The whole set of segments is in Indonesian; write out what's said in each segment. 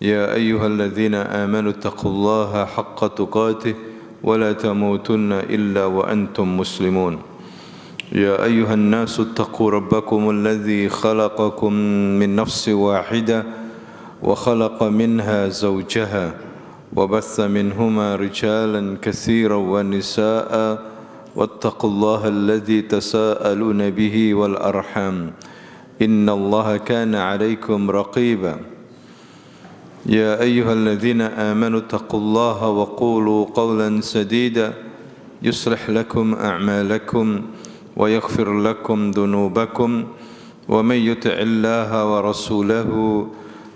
يا أيها الذين آمنوا اتقوا الله حق تقاته ولا تموتن إلا وأنتم مسلمون يا أيها الناس اتقوا ربكم الذي خلقكم من نفس واحدة وخلق منها زوجها وبث منهما رجالا كثيرا ونساء واتقوا الله الذي تساءلون به والأرحام إن الله كان عليكم رقيبا يا أيها الذين آمنوا اتقوا الله وقولوا قولا سديدا يصلح لكم أعمالكم ويغفر لكم ذنوبكم ومن يطع الله ورسوله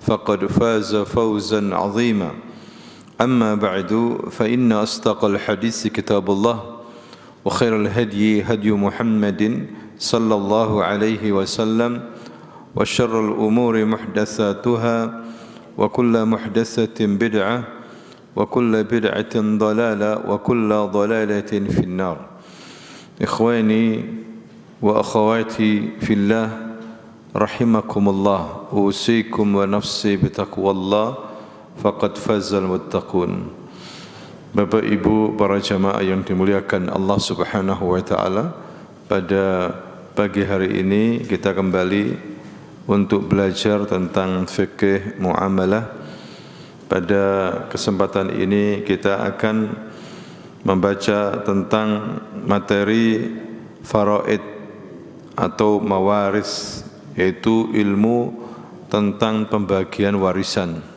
فقد فاز فوزا عظيما أما بعد فإن أصدق الحديث كتاب الله وخير الهدي هدي محمد صلى الله عليه وسلم وشر الأمور محدثاتها وكل محدثة بدعة وكل بدعة ضلالة وكل ضلالة في النار إخواني وأخواتي في الله رحمكم الله أوصيكم ونفسي بتقوى الله فقد فاز المتقون. Bapak Ibu para jamaah yang dimuliakan Allah Subhanahu wa taala, pada pagi hari ini kita kembali untuk belajar tentang fikih muamalah. Pada kesempatan ini kita akan membaca tentang materi faraid atau mawaris, yaitu ilmu tentang pembagian warisan.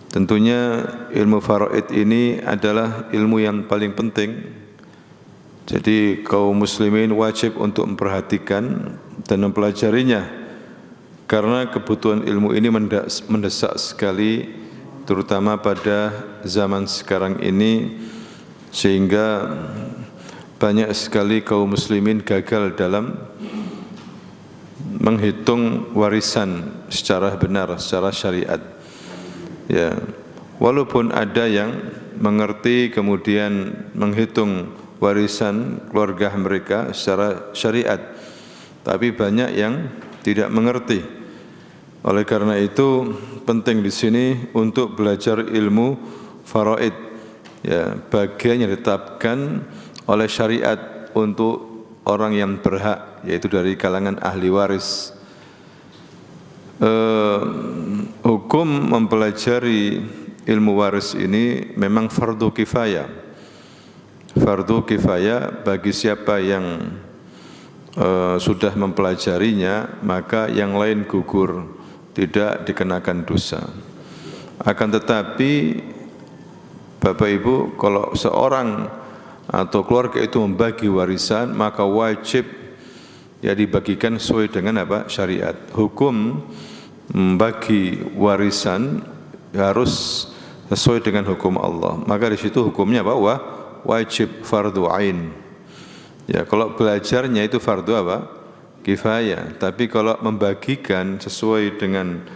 Tentunya ilmu faraid ini adalah ilmu yang paling penting. Jadi kaum muslimin wajib untuk memperhatikan dan mempelajarinya, karena kebutuhan ilmu ini mendesak sekali, terutama pada zaman sekarang ini, sehingga banyak sekali kaum muslimin gagal dalam menghitung warisan secara benar, secara syariat. Ya, walaupun ada yang mengerti kemudian menghitung warisan keluarga mereka secara syariat, tapi banyak yang tidak mengerti. Oleh karena itu penting di sini untuk belajar ilmu faraid, ya, bagian yang ditetapkan oleh syariat untuk orang yang berhak, yaitu dari kalangan ahli waris. Hukum mempelajari ilmu waris ini memang fardu kifayah. Fardu kifayah bagi siapa yang sudah mempelajarinya, maka yang lain gugur, tidak dikenakan dosa. Akan tetapi Bapak Ibu, kalau seorang atau keluarga itu membagi warisan, maka wajib ya dibagikan sesuai dengan apa? Syariat. Hukum membagi warisan harus sesuai dengan hukum Allah. Maka di situ hukumnya apa? Wajib, fardu ain. Ya, kalau belajarnya itu fardu apa? Kifayah. Tapi kalau membagikan sesuai dengan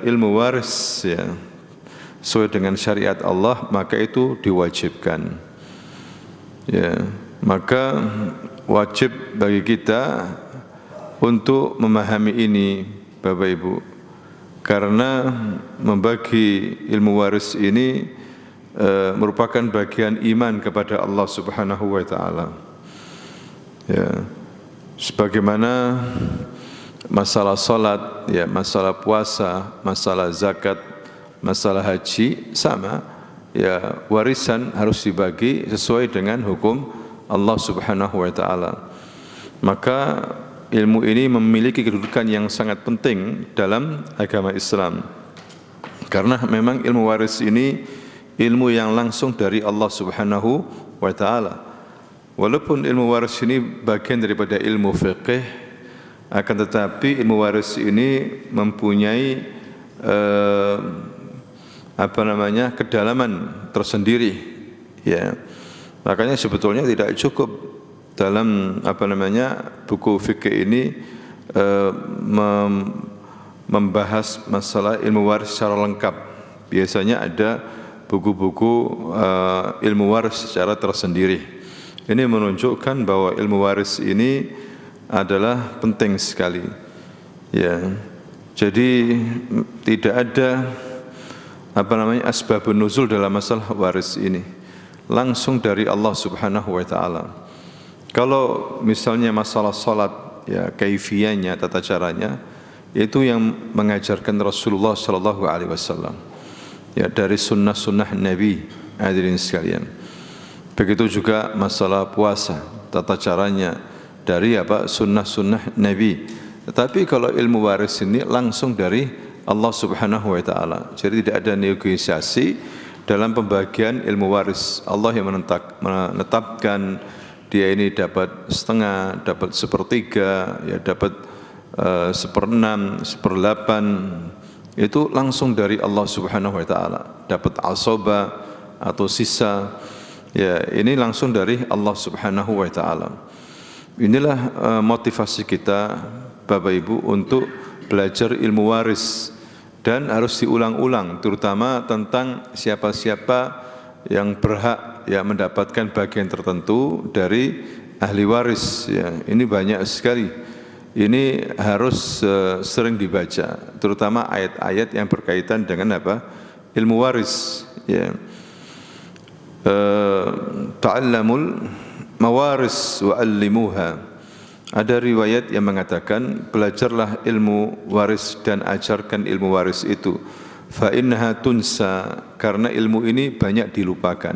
ilmu waris, ya, sesuai dengan syariat Allah, maka itu diwajibkan. Ya, maka wajib bagi kita untuk memahami ini, Bapak Ibu, karena membagi ilmu waris ini merupakan bagian iman kepada Allah Subhanahu wa taala. Ya, sebagaimana masalah salat, ya, masalah puasa, masalah zakat, masalah haji sama, ya, warisan harus dibagi sesuai dengan hukum Allah Subhanahu wa taala. Maka ilmu ini memiliki kedudukan yang sangat penting dalam agama Islam, karena memang ilmu waris ini ilmu yang langsung dari Allah Subhanahu wa taala. Walaupun ilmu waris ini bagian daripada ilmu fiqih, akan tetapi ilmu waris ini mempunyai kedalaman tersendiri, ya. Makanya sebetulnya tidak cukup dalam buku fikih ini membahas masalah ilmu waris secara lengkap. Biasanya ada buku-buku ilmu waris secara tersendiri. Ini menunjukkan bahwa ilmu waris ini adalah penting sekali. Ya, Jadi tidak ada asbabun nuzul dalam masalah waris ini, langsung dari Allah Subhanahu wa taala. Kalau misalnya masalah salat, ya kaifiyahnya, tata caranya, itu yang mengajarkan Rasulullah sallallahu alaihi wasallam. Ya, dari sunnah-sunnah Nabi, hadirin sekalian. Begitu juga masalah puasa, tata caranya dari sunnah-sunnah Nabi. Tetapi kalau ilmu waris ini langsung dari Allah Subhanahu wa taala. Jadi tidak ada negosiasi dalam pembagian ilmu waris. Allah yang menetapkan dia ini dapat setengah, dapat sepertiga, ya dapat seperenam, seperdelapan. Itu langsung dari Allah Subhanahu wa taala. Dapat asaba atau sisa, ya ini langsung dari Allah Subhanahu wa taala. Inilah motivasi kita Bapak Ibu untuk belajar ilmu waris, dan harus diulang-ulang, terutama tentang siapa-siapa yang berhak ya mendapatkan bagian tertentu dari ahli waris. Ya, ini banyak sekali. Ini harus sering dibaca, terutama ayat-ayat yang berkaitan dengan ilmu waris. Ya. Ta'allamul mawaris wa'allimuha. Ada riwayat yang mengatakan, belajarlah ilmu waris dan ajarkan ilmu waris itu. Fa innaha tunsa, karena ilmu ini banyak dilupakan.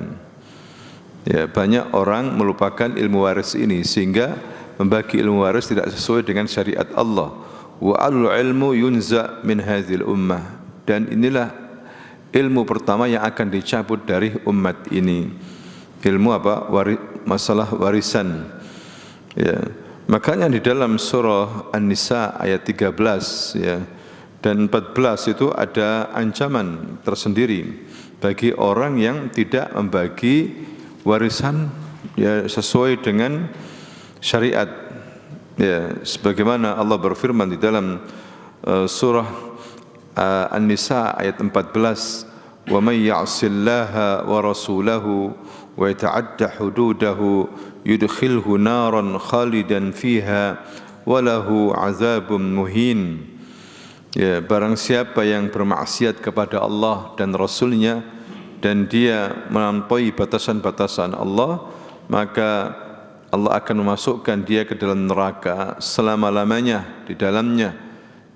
Ya, banyak orang melupakan ilmu waris ini sehingga membagi ilmu waris tidak sesuai dengan syariat Allah. Wa al-ilmu yunza min hadhil ummah, dan inilah ilmu pertama yang akan dicabut dari umat ini. Ilmu masalah warisan. Ya. Makanya di dalam surah An-Nisa ayat 13 ya dan 14 itu ada ancaman tersendiri bagi orang yang tidak membagi warisan ya sesuai dengan syariat. Ya, sebagaimana Allah berfirman di dalam surah An-Nisa ayat 14, "Wa may ya'sillaha wa rasulahu wa yata'adda hududahu yudkhilhu naran khalidan fiha wa lahu 'adzabun muhin." Ya, barang siapa yang bermaksiat kepada Allah dan Rasulnya dan dia melampaui batasan-batasan Allah, maka Allah akan memasukkan dia ke dalam neraka selama-lamanya di dalamnya,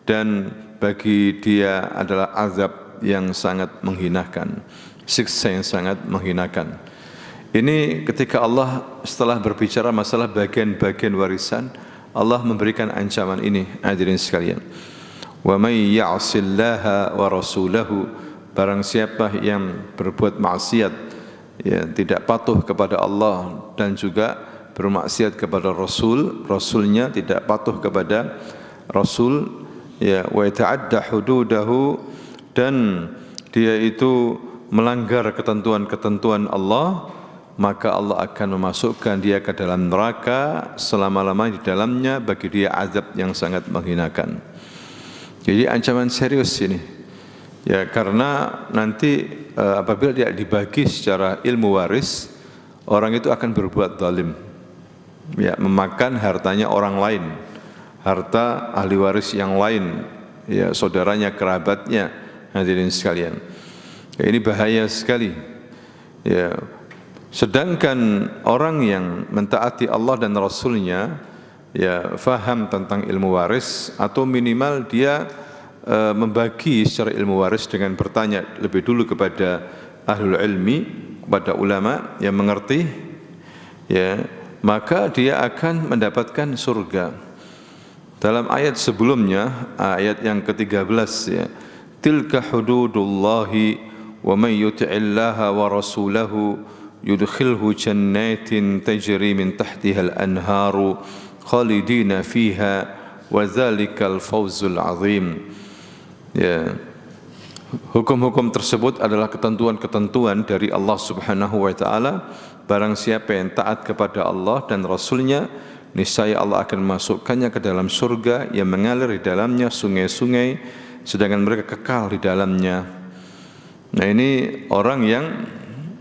dan bagi dia adalah azab yang sangat menghinakan, siksa yang sangat menghinakan. Ini ketika Allah setelah berbicara masalah bagian-bagian warisan, Allah memberikan ancaman ini, hadirin sekalian. Wa may ya'sillaha wa rasulahu, barang siapa yang berbuat maksiat, ya tidak patuh kepada Allah dan juga bermaksiat kepada Rasulnya tidak patuh kepada Rasul, ya wa ta'adda hududahu, dan dia itu melanggar ketentuan-ketentuan Allah, maka Allah akan memasukkan dia ke dalam neraka selama-lamanya, di dalamnya bagi dia azab yang sangat menghinakan. Jadi ancaman serius ini. Ya, karena nanti apabila dia dibagi secara ilmu waris, orang itu akan berbuat zalim. Ya, memakan hartanya orang lain, harta ahli waris yang lain, ya saudaranya, kerabatnya, hadirin sekalian. Ya, ini bahaya sekali. Ya, sedangkan orang yang mentaati Allah dan Rasulnya, ya faham tentang ilmu waris, atau minimal dia membagi secara ilmu waris dengan bertanya lebih dulu kepada ahlul ilmi, kepada ulama yang mengerti, ya maka dia akan mendapatkan surga. Dalam ayat sebelumnya, ayat yang ke-13 ya, tilka hududullahi wa may yuti'illaha wa rasulahu yudkhilhu jannatin tajri min tahtiha al-anharu khalidina fiha wa dzalikal fawzul azim. Ya, hukum-hukum tersebut adalah ketentuan-ketentuan dari Allah Subhanahu wa taala. Barang siapa yang taat kepada Allah dan Rasulnya, niscaya Allah akan memasukkannya ke dalam surga yang mengalir di dalamnya sungai-sungai, sedangkan mereka kekal di dalamnya. Nah, ini orang yang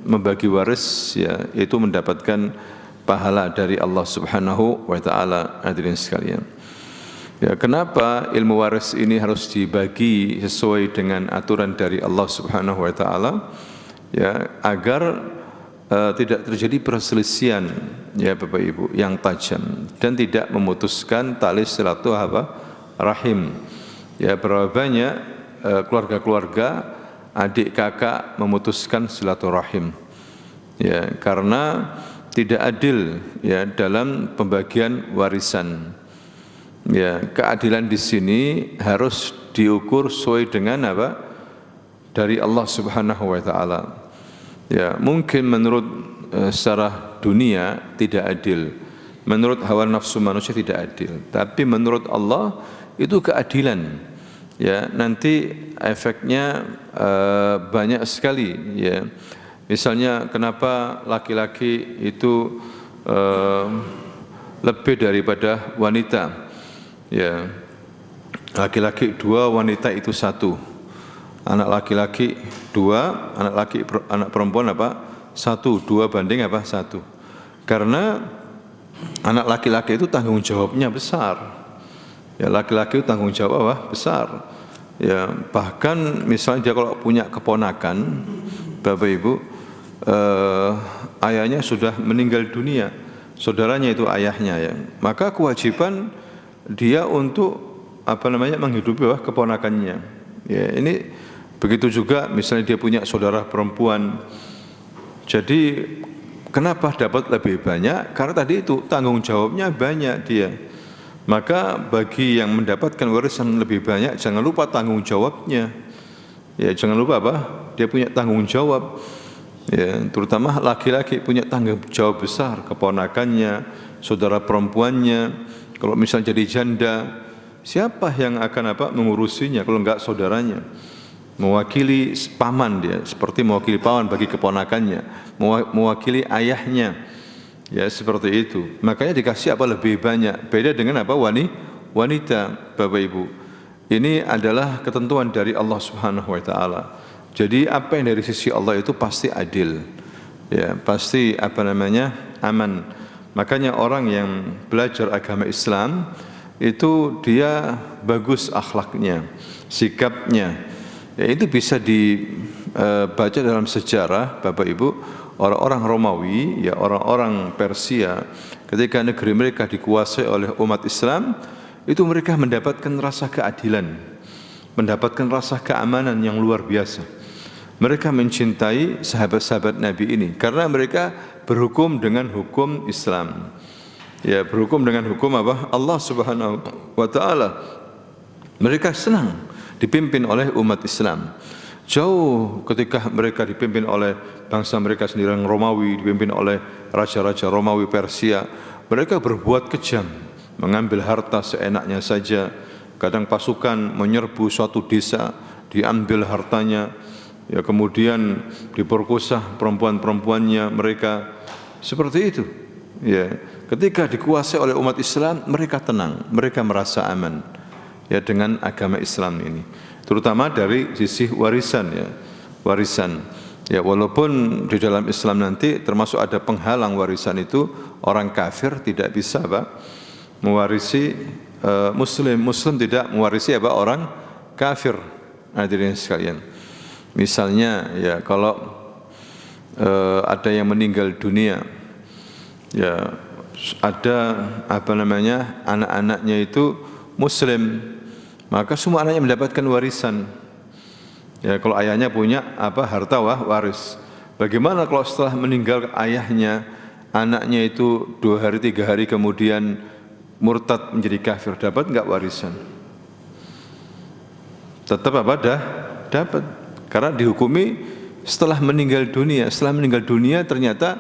membagi waris, ya itu mendapatkan pahala dari Allah Subhanahu wa taala, hadirin sekalian. Ya, kenapa ilmu waris ini harus dibagi sesuai dengan aturan dari Allah Subhanahu wa taala? Ya, agar tidak terjadi perselisihan ya Bapak Ibu yang tajam dan tidak memutuskan tali silaturahim. Ya, berapa banyak keluarga-keluarga adik kakak memutuskan silaturahim. Ya, karena tidak adil ya dalam pembagian warisan. Ya, keadilan di sini harus diukur sesuai dengan apa? Dari Allah Subhanahu wa taala. Ya, mungkin menurut secara dunia tidak adil. Menurut hawa nafsu manusia tidak adil, tapi menurut Allah itu keadilan. Ya, nanti efeknya banyak sekali ya. Misalnya kenapa laki-laki itu lebih daripada wanita? Ya, laki-laki 2, wanita itu 1. Anak laki-laki 2, anak perempuan apa? 1, 2 banding apa? 1. Karena anak laki-laki itu tanggung jawabnya besar. Ya, laki-laki itu tanggung jawab apa? Besar. Ya, bahkan misalnya dia kalau punya keponakan, Bapak Ibu, ayahnya sudah meninggal dunia, saudaranya itu ayahnya ya. Maka kewajiban dia untuk menghidupi keponakannya. Ya, ini begitu juga misalnya dia punya saudara perempuan. Jadi kenapa dapat lebih banyak? Karena tadi itu tanggung jawabnya banyak dia. Maka bagi yang mendapatkan warisan lebih banyak, jangan lupa tanggung jawabnya. Ya, jangan lupa dia punya tanggung jawab. Ya, terutama laki-laki punya tanggung jawab besar, keponakannya, saudara perempuannya. Kalau misalnya jadi janda, siapa yang akan mengurusinya kalau enggak saudaranya? Mewakili paman dia, seperti mewakili paman bagi keponakannya, mewakili ayahnya. Ya, seperti itu. Makanya dikasih lebih banyak. Beda dengan wanita, Bapak Ibu. Ini adalah ketentuan dari Allah Subhanahu wa taala. Jadi apa yang dari sisi Allah itu pasti adil. Ya, pasti aman. Makanya orang yang belajar agama Islam itu dia bagus akhlaknya, sikapnya. Ya, itu bisa dibaca dalam sejarah, Bapak Ibu, orang-orang Romawi, ya orang-orang Persia, ketika negeri mereka dikuasai oleh umat Islam, itu mereka mendapatkan rasa keadilan, mendapatkan rasa keamanan yang luar biasa. Mereka mencintai sahabat-sahabat Nabi ini karena mereka berhukum dengan hukum Islam. Ya, berhukum dengan hukum Allah Subhanahu wa taala. Mereka senang dipimpin oleh umat Islam. Jauh ketika mereka dipimpin oleh bangsa mereka sendiri yang Romawi, dipimpin oleh raja-raja Romawi Persia, mereka berbuat kejam, mengambil harta seenaknya saja. Kadang pasukan menyerbu suatu desa, diambil hartanya. Ya, kemudian diperkosa perempuan-perempuannya mereka, seperti itu. Ya, ketika dikuasai oleh umat Islam, mereka tenang, mereka merasa aman ya dengan agama Islam ini. Terutama dari sisi warisan ya. Warisan. Ya, walaupun di dalam Islam nanti termasuk ada penghalang warisan itu, orang kafir tidak bisa mewarisi muslim tidak mewarisi orang kafir. Hadirin sekalian. Misalnya ya kalau ada yang meninggal dunia, ya ada anak-anaknya itu muslim, maka semua anaknya mendapatkan warisan. Ya, kalau ayahnya punya harta waris. Bagaimana kalau setelah meninggal ayahnya, anaknya itu 2 hari 3 hari kemudian murtad menjadi kafir, dapat enggak warisan? Tetap dapat. Karena dihukumi setelah meninggal dunia. Setelah meninggal dunia ternyata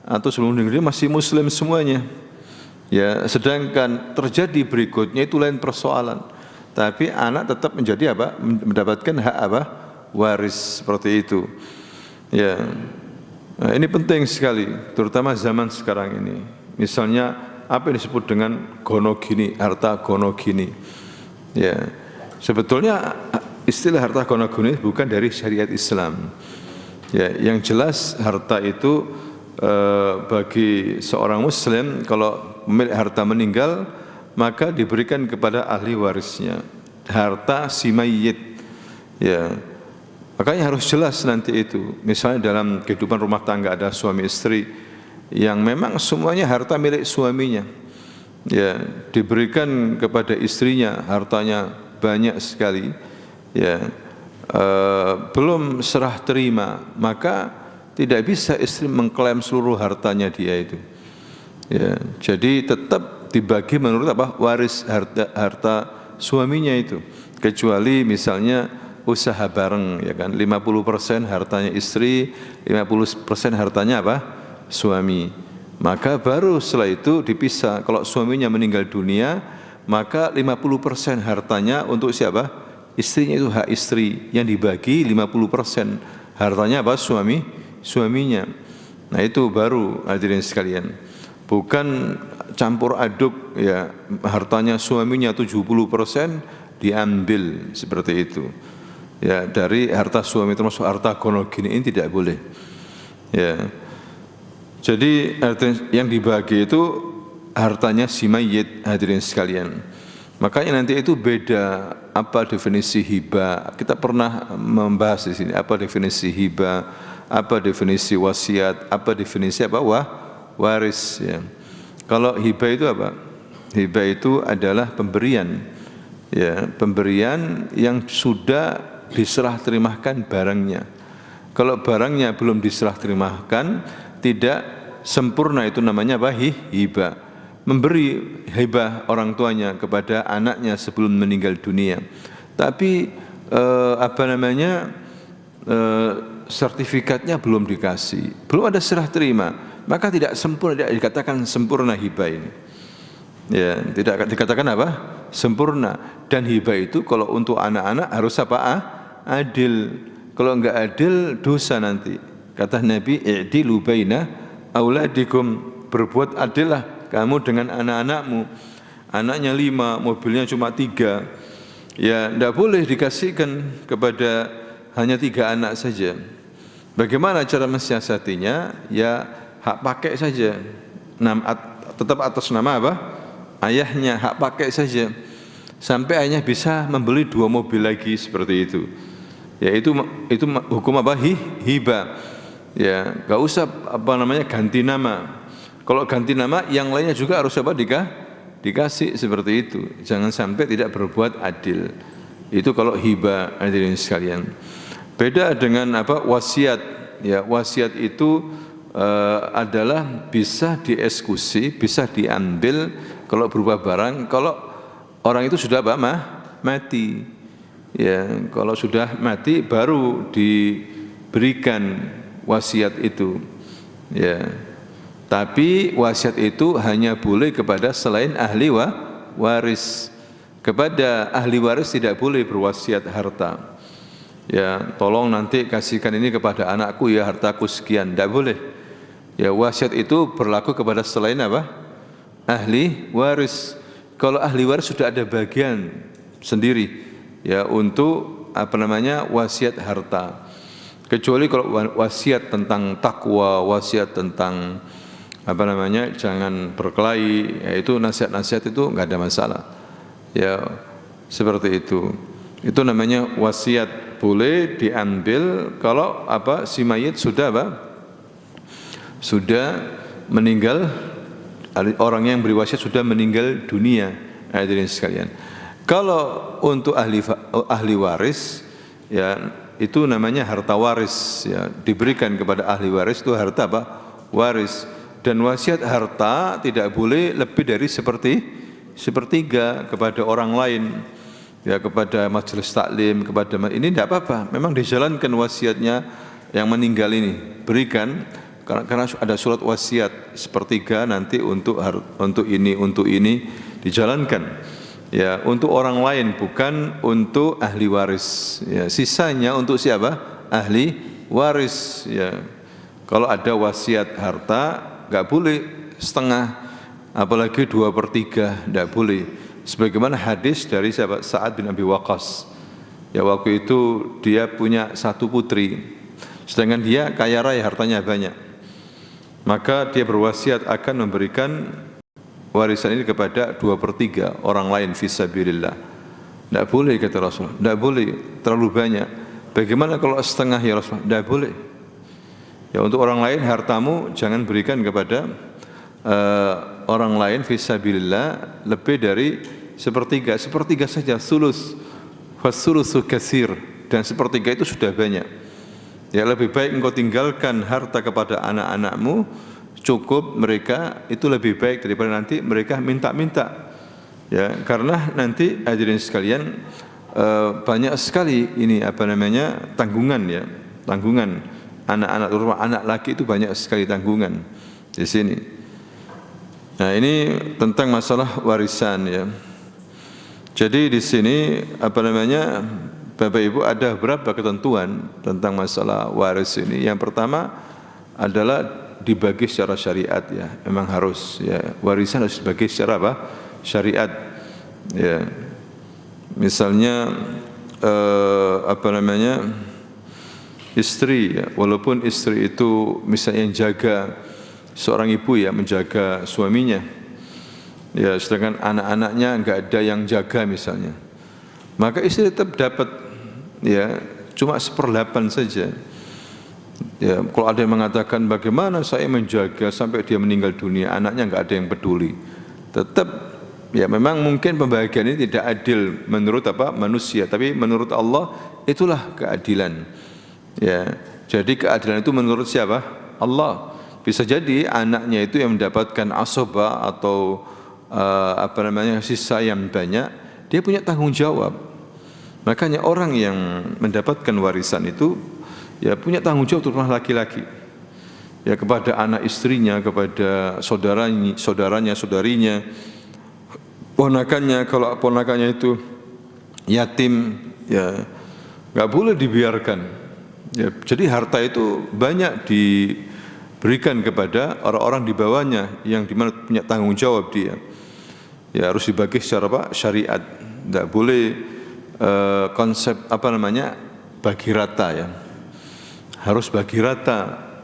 atau sebelum meninggal dunia masih muslim semuanya. Ya, sedangkan terjadi berikutnya itu lain persoalan. Tapi anak tetap menjadi mendapatkan hak waris seperti itu. Ya. Nah, ini penting sekali, terutama zaman sekarang ini. Misalnya apa yang disebut dengan gonogini, harta gonogini. Ya. Sebetulnya istilah harta gonogini bukan dari syariat Islam. Ya, yang jelas harta itu bagi seorang muslim kalau pemilik harta meninggal, maka diberikan kepada ahli warisnya, harta si mayit. Ya, makanya harus jelas nanti itu. Misalnya dalam kehidupan rumah tangga ada suami istri yang memang semuanya harta milik suaminya, ya, diberikan kepada istrinya, hartanya banyak sekali, ya, belum serah terima, maka tidak bisa istri mengklaim seluruh hartanya dia itu. Ya, jadi tetap dibagi menurut apa? Waris harta suaminya itu. Kecuali misalnya usaha bareng, ya kan, 50% hartanya istri, 50% hartanya apa? Suami. Maka baru setelah itu dipisah. Kalau suaminya meninggal dunia, maka 50% hartanya untuk siapa? Istrinya, itu hak istri, yang dibagi 50% hartanya apa? Suaminya. Nah, itu baru hadirin sekalian. Bukan campur aduk, ya, hartanya suaminya 70% diambil seperti itu. Ya, dari harta suami termasuk harta gonogini ini tidak boleh. Ya. Jadi yang dibagi itu hartanya si mayit, hadirin sekalian. Makanya nanti itu beda apa definisi hibah. Kita pernah membahas di sini apa definisi hibah, apa definisi wasiat, apa definisi apa waris, ya. Kalau hibah itu apa? Hibah itu adalah pemberian, ya, pemberian yang sudah diserah terimakan barangnya. Kalau barangnya belum diserah terimakan, tidak sempurna, itu namanya apa? Hibah. Memberi hibah orang tuanya kepada anaknya sebelum meninggal dunia, tapi sertifikatnya belum dikasih, belum ada serah terima, maka tidak sempurna, tidak dikatakan sempurna hibah ini. Ya, tidak dikatakan apa? Sempurna. Dan hibah itu kalau untuk anak-anak harus apa? Adil. Kalau enggak adil, dosa nanti. Kata Nabi, i'dilu baina auladikum, berbuat adillah kamu dengan anak-anakmu. Anaknya 5, mobilnya cuma 3, ya tidak boleh dikasihkan kepada hanya 3 anak saja. Bagaimana cara mensiasatinya? Ya hak pakai saja, tetap atas nama apa? Ayahnya, hak pakai saja, sampai ayahnya bisa membeli 2 mobil lagi, seperti itu. Ya itu hukum apa? Hibah. Ya, enggak usah ganti nama. Kalau ganti nama, yang lainnya juga harus apa? Dikasih, seperti itu. Jangan sampai tidak berbuat adil. Itu kalau hibah, hadirin sekalian. Beda dengan apa? Wasiat. Ya, wasiat itu adalah bisa dieksekusi, bisa diambil kalau berupa barang. Kalau orang itu sudah apa? Mati. Ya, kalau sudah mati baru diberikan wasiat itu. Ya. Tapi wasiat itu hanya boleh kepada selain ahli waris. Kepada ahli waris tidak boleh berwasiat harta. Ya, tolong nanti kasihkan ini kepada anakku, ya, hartaku sekian, tidak boleh. Ya, wasiat itu berlaku kepada selain apa? Ahli waris. Kalau ahli waris sudah ada bagian sendiri, ya, untuk wasiat harta. Kecuali kalau wasiat tentang takwa, wasiat tentang jangan berkelahi, yaitu nasihat-nasihat itu enggak ada masalah. Ya, seperti itu. Itu namanya wasiat, boleh diambil kalau si mayit sudah sudah meninggal, orang yang beri wasiat sudah meninggal dunia, hadirin sekalian. Kalau untuk ahli waris, ya, itu namanya harta waris, ya, diberikan kepada ahli waris, itu harta apa? Waris. Dan wasiat harta tidak boleh lebih dari sepertiga kepada orang lain, ya, kepada majelis taklim, kepada ini tidak apa-apa. Memang dijalankan wasiatnya yang meninggal ini, berikan, karena ada surat wasiat sepertiga nanti untuk ini dijalankan. Ya, untuk orang lain, bukan untuk ahli waris. Ya, sisanya untuk siapa? Ahli waris. Ya, kalau ada wasiat harta, enggak boleh setengah, apalagi 2/3, tidak boleh. Sebagaimana hadis dari sahabat Sa'ad bin Abi Waqqas. Ya, waktu itu dia punya 1 putri, sedangkan dia kaya raya, hartanya banyak. Maka dia berwasiat akan memberikan warisan ini kepada 2/3 orang lain fisabilillah. Tidak boleh kata Rasulullah, tidak boleh terlalu banyak. Bagaimana kalau setengah ya Rasulullah? Tidak boleh. Ya untuk orang lain hartamu jangan berikan kepada orang lain fisabilillah lebih dari sepertiga saja, sulus, fasulusu katsir, dan sepertiga itu sudah banyak. Ya lebih baik engkau tinggalkan harta kepada anak-anakmu, cukup mereka, itu lebih baik daripada nanti mereka minta-minta. Ya, karena nanti hadirin sekalian banyak sekali ini tanggungan ya, tanggungan anak-anak, terutama anak laki itu banyak sekali tanggungan di sini. Nah, ini tentang masalah warisan ya. Jadi di sini Bapak Ibu ada beberapa ketentuan tentang masalah waris ini. Yang pertama adalah dibagi secara syariat ya. Memang harus ya, warisan harus dibagi secara apa? Syariat ya. Misalnya istri ya, walaupun istri itu misalnya yang jaga, seorang ibu ya menjaga suaminya ya, sedangkan anak-anaknya enggak ada yang jaga misalnya, maka istri tetap dapat ya, cuma 1/8 saja ya. Kalau ada yang mengatakan bagaimana saya menjaga sampai dia meninggal dunia, anaknya enggak ada yang peduli, tetap ya memang mungkin pembagian ini tidak adil menurut manusia, tapi menurut Allah itulah keadilan ya. Jadi keadilan itu menurut siapa? Allah. Bisa jadi anaknya itu yang mendapatkan asabah atau sisa yang banyak, dia punya tanggung jawab. Makanya orang yang mendapatkan warisan itu ya punya tanggung jawab, terutama laki-laki ya, kepada anak istrinya, kepada saudaranya, saudarinya, ponakannya. Kalau ponakannya itu yatim ya nggak boleh dibiarkan ya. Jadi harta itu banyak diberikan kepada orang-orang di bawahnya yang dimana punya tanggung jawab dia ya, harus dibagi secara syariat. Tidak boleh konsep bagi rata ya, harus bagi rata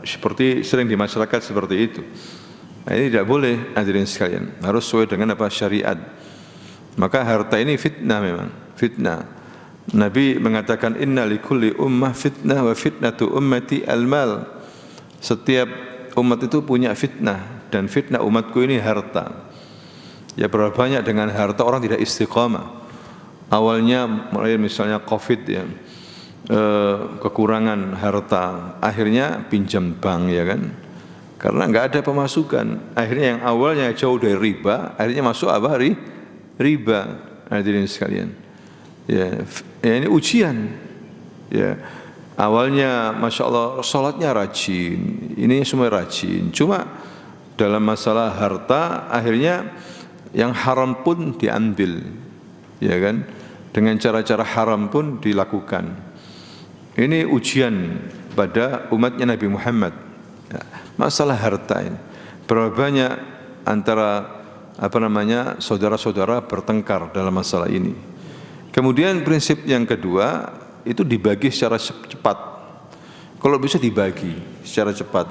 seperti sering di masyarakat seperti itu. Nah, ini tidak boleh hadirin sekalian, harus sesuai dengan syariat. Maka harta ini fitnah, memang fitnah. Nabi mengatakan inna likulli ummah fitnah wa fitnatu ummati al-mal. Setiap umat itu punya fitnah, dan fitnah umatku ini harta. Ya, berapa banyak dengan harta orang tidak istiqamah. Awalnya mulai misalnya Covid ya, kekurangan harta, akhirnya pinjam bank ya kan, karena enggak ada pemasukan. Akhirnya yang awalnya jauh dari riba, akhirnya masuk riba. Hadirin sekalian ya, ini ujian ya. Awalnya Masya Allah sholatnya rajin, ini semua rajin, cuma dalam masalah harta akhirnya yang haram pun diambil ya kan, dengan cara-cara haram pun dilakukan. Ini ujian pada umatnya Nabi Muhammad ya, masalah harta ini. Berapa banyak antara saudara-saudara bertengkar dalam masalah ini. Kemudian prinsip yang kedua itu dibagi secara cepat. Kalau bisa dibagi secara cepat.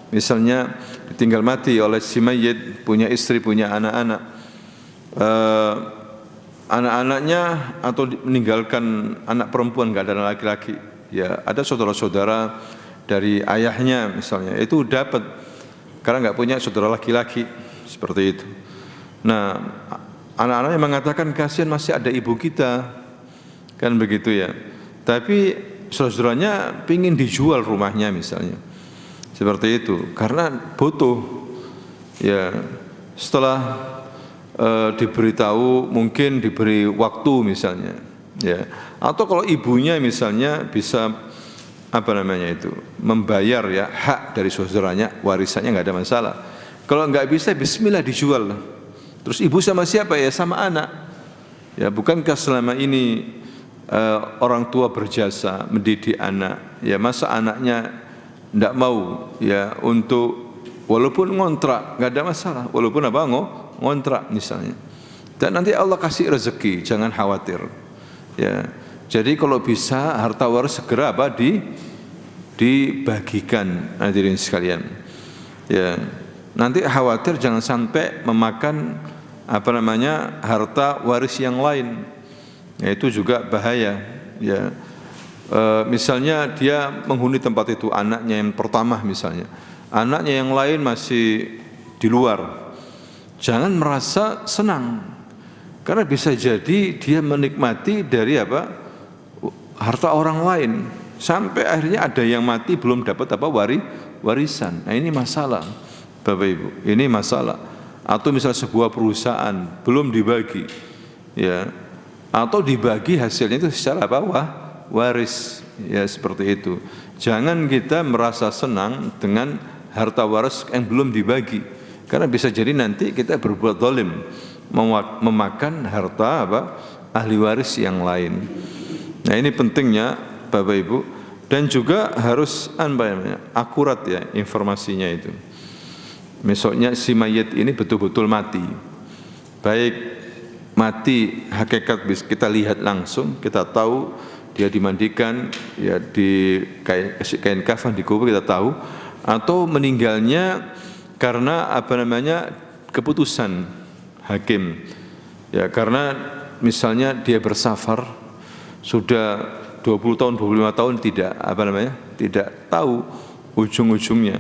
Misalnya ditinggal mati oleh si mayit, punya istri, punya anak-anak, anak-anaknya atau meninggalkan anak perempuan, enggak ada anak laki-laki ya, ada saudara-saudara dari ayahnya misalnya, itu dapat karena enggak punya saudara laki-laki, seperti itu. Nah, anak-anaknya mengatakan kasihan masih ada ibu kita, kan begitu ya. Tapi saudaranya pingin dijual rumahnya misalnya, seperti itu, karena butuh ya. Setelah diberitahu, mungkin diberi waktu misalnya ya, atau kalau ibunya misalnya bisa membayar ya hak dari saudaranya, warisannya nggak ada masalah. Kalau nggak bisa, bismillah dijual. Terus ibu sama siapa ya? Sama anak ya. Bukankah selama ini orang tua berjasa mendidik anak ya, masa anaknya tidak mau ya untuk walaupun ngontrak, nggak ada masalah, walaupun ngontrak misalnya, dan nanti Allah kasih rezeki, jangan khawatir ya. Jadi kalau bisa harta waris segera dibagikan hadirin sekalian ya. nanti khawatir jangan sampai memakan harta waris yang lain. Ya, itu juga bahaya. Ya, misalnya dia menghuni tempat itu, anaknya yang pertama misalnya, anaknya yang lain masih di luar, jangan merasa senang, karena bisa jadi dia menikmati dari harta orang lain, sampai akhirnya ada yang mati belum dapat warisan. Nah, ini masalah, Bapak Ibu, ini masalah. Atau misalnya sebuah perusahaan belum dibagi, ya, atau dibagi hasilnya itu secara waris, ya, seperti itu. Jangan kita merasa senang dengan harta waris yang belum dibagi, karena bisa jadi nanti kita berbuat zalim, memakan harta ahli waris yang lain. Nah, ini pentingnya Bapak Ibu, dan juga harus akurat ya informasinya itu. Misalnya si mayit ini betul-betul mati, baik mati hakikat kita lihat langsung, kita tahu dia dimandikan, ya, di kain kafan, dikubur, kita tahu, atau meninggalnya karena keputusan hakim, ya, karena misalnya dia bersafar sudah 20 tahun, 25 tahun tidak tahu ujung-ujungnya,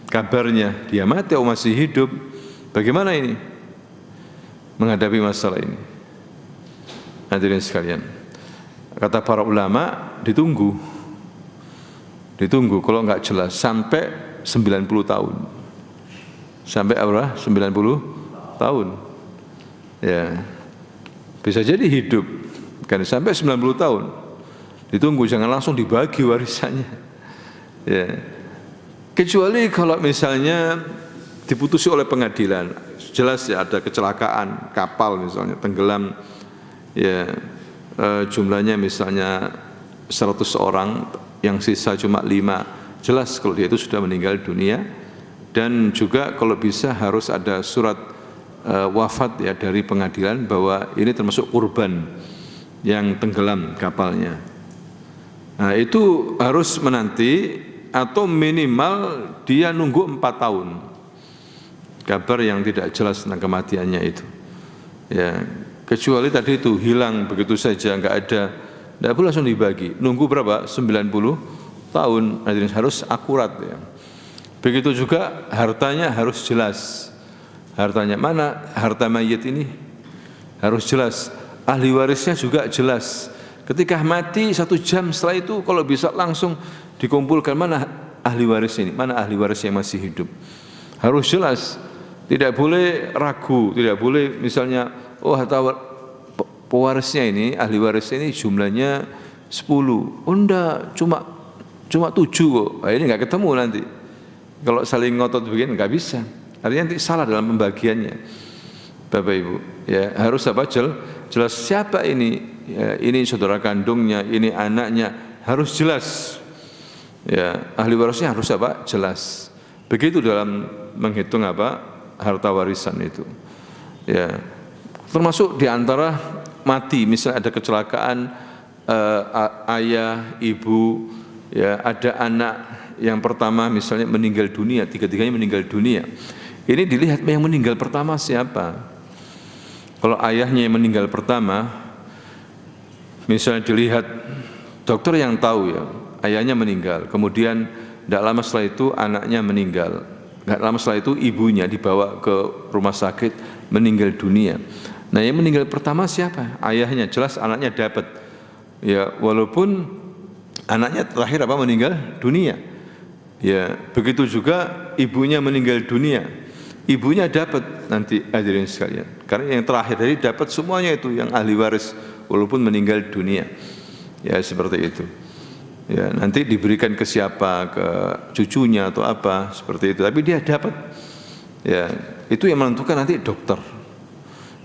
kabarnya dia mati atau masih hidup. Bagaimana ini menghadapi masalah ini? Hadirin sekalian, kata para ulama, ditunggu kalau enggak jelas sampai 90 tahun. Sampai 90 tahun. Ya. Bisa jadi hidup kan sampai 90 tahun. Ditunggu, jangan langsung dibagi warisannya. Ya. Kecuali kalau misalnya diputusi oleh pengadilan, jelas ya ada kecelakaan kapal misalnya tenggelam, ya, jumlahnya misalnya 100 orang, yang sisa cuma 5, jelas kalau dia itu sudah meninggal dunia. Dan juga kalau bisa harus ada surat wafat ya dari pengadilan bahwa ini termasuk kurban yang tenggelam kapalnya. Nah, itu harus menanti, atau minimal dia nunggu 4 tahun kabar yang tidak jelas tentang kematiannya itu, ya. Kecuali tadi itu hilang begitu saja, enggak ada, tidak boleh langsung dibagi. Nunggu berapa? 90 tahun. Harus akurat, ya. Begitu juga hartanya harus jelas. Hartanya mana? Harta mayit ini harus jelas. Ahli warisnya juga jelas. Ketika mati 1 jam setelah itu kalau bisa langsung dikumpulkan, mana ahli waris ini, mana ahli waris yang masih hidup. Harus jelas. Tidak boleh ragu, tidak boleh misalnya, oh, harta pewarisnya ini, ahli warisnya ini jumlahnya 10. Oh, enggak, cuma 7 kok. Nah, ini enggak ketemu nanti. Kalau saling ngotot begini enggak bisa. Artinya nanti salah dalam pembagiannya. Bapak Ibu, ya, harus jelas siapa ini, ya, ini saudara kandungnya, ini anaknya, harus jelas. Ya, ahli warisnya harus jelas. Begitu dalam menghitung harta warisan itu. Ya, termasuk diantara mati, misalnya ada kecelakaan, ayah, ibu, ya, ada anak yang pertama misalnya meninggal dunia, tiga-tiganya meninggal dunia. Ini dilihat yang meninggal pertama siapa. Kalau ayahnya yang meninggal pertama, misalnya dilihat dokter yang tahu, ya, ayahnya meninggal, kemudian tidak lama setelah itu anaknya meninggal, tidak lama setelah itu ibunya dibawa ke rumah sakit meninggal dunia. Nah, yang meninggal pertama siapa? Ayahnya, jelas anaknya dapat, ya, walaupun anaknya terakhir meninggal dunia. Ya, begitu juga ibunya meninggal dunia, ibunya dapat nanti, hadirin sekalian, karena yang terakhir tadi dapat semuanya itu yang ahli waris walaupun meninggal dunia. Ya, seperti itu. Ya, nanti diberikan ke siapa, ke cucunya atau apa, seperti itu. Tapi dia dapat. Ya, itu yang menentukan nanti dokter.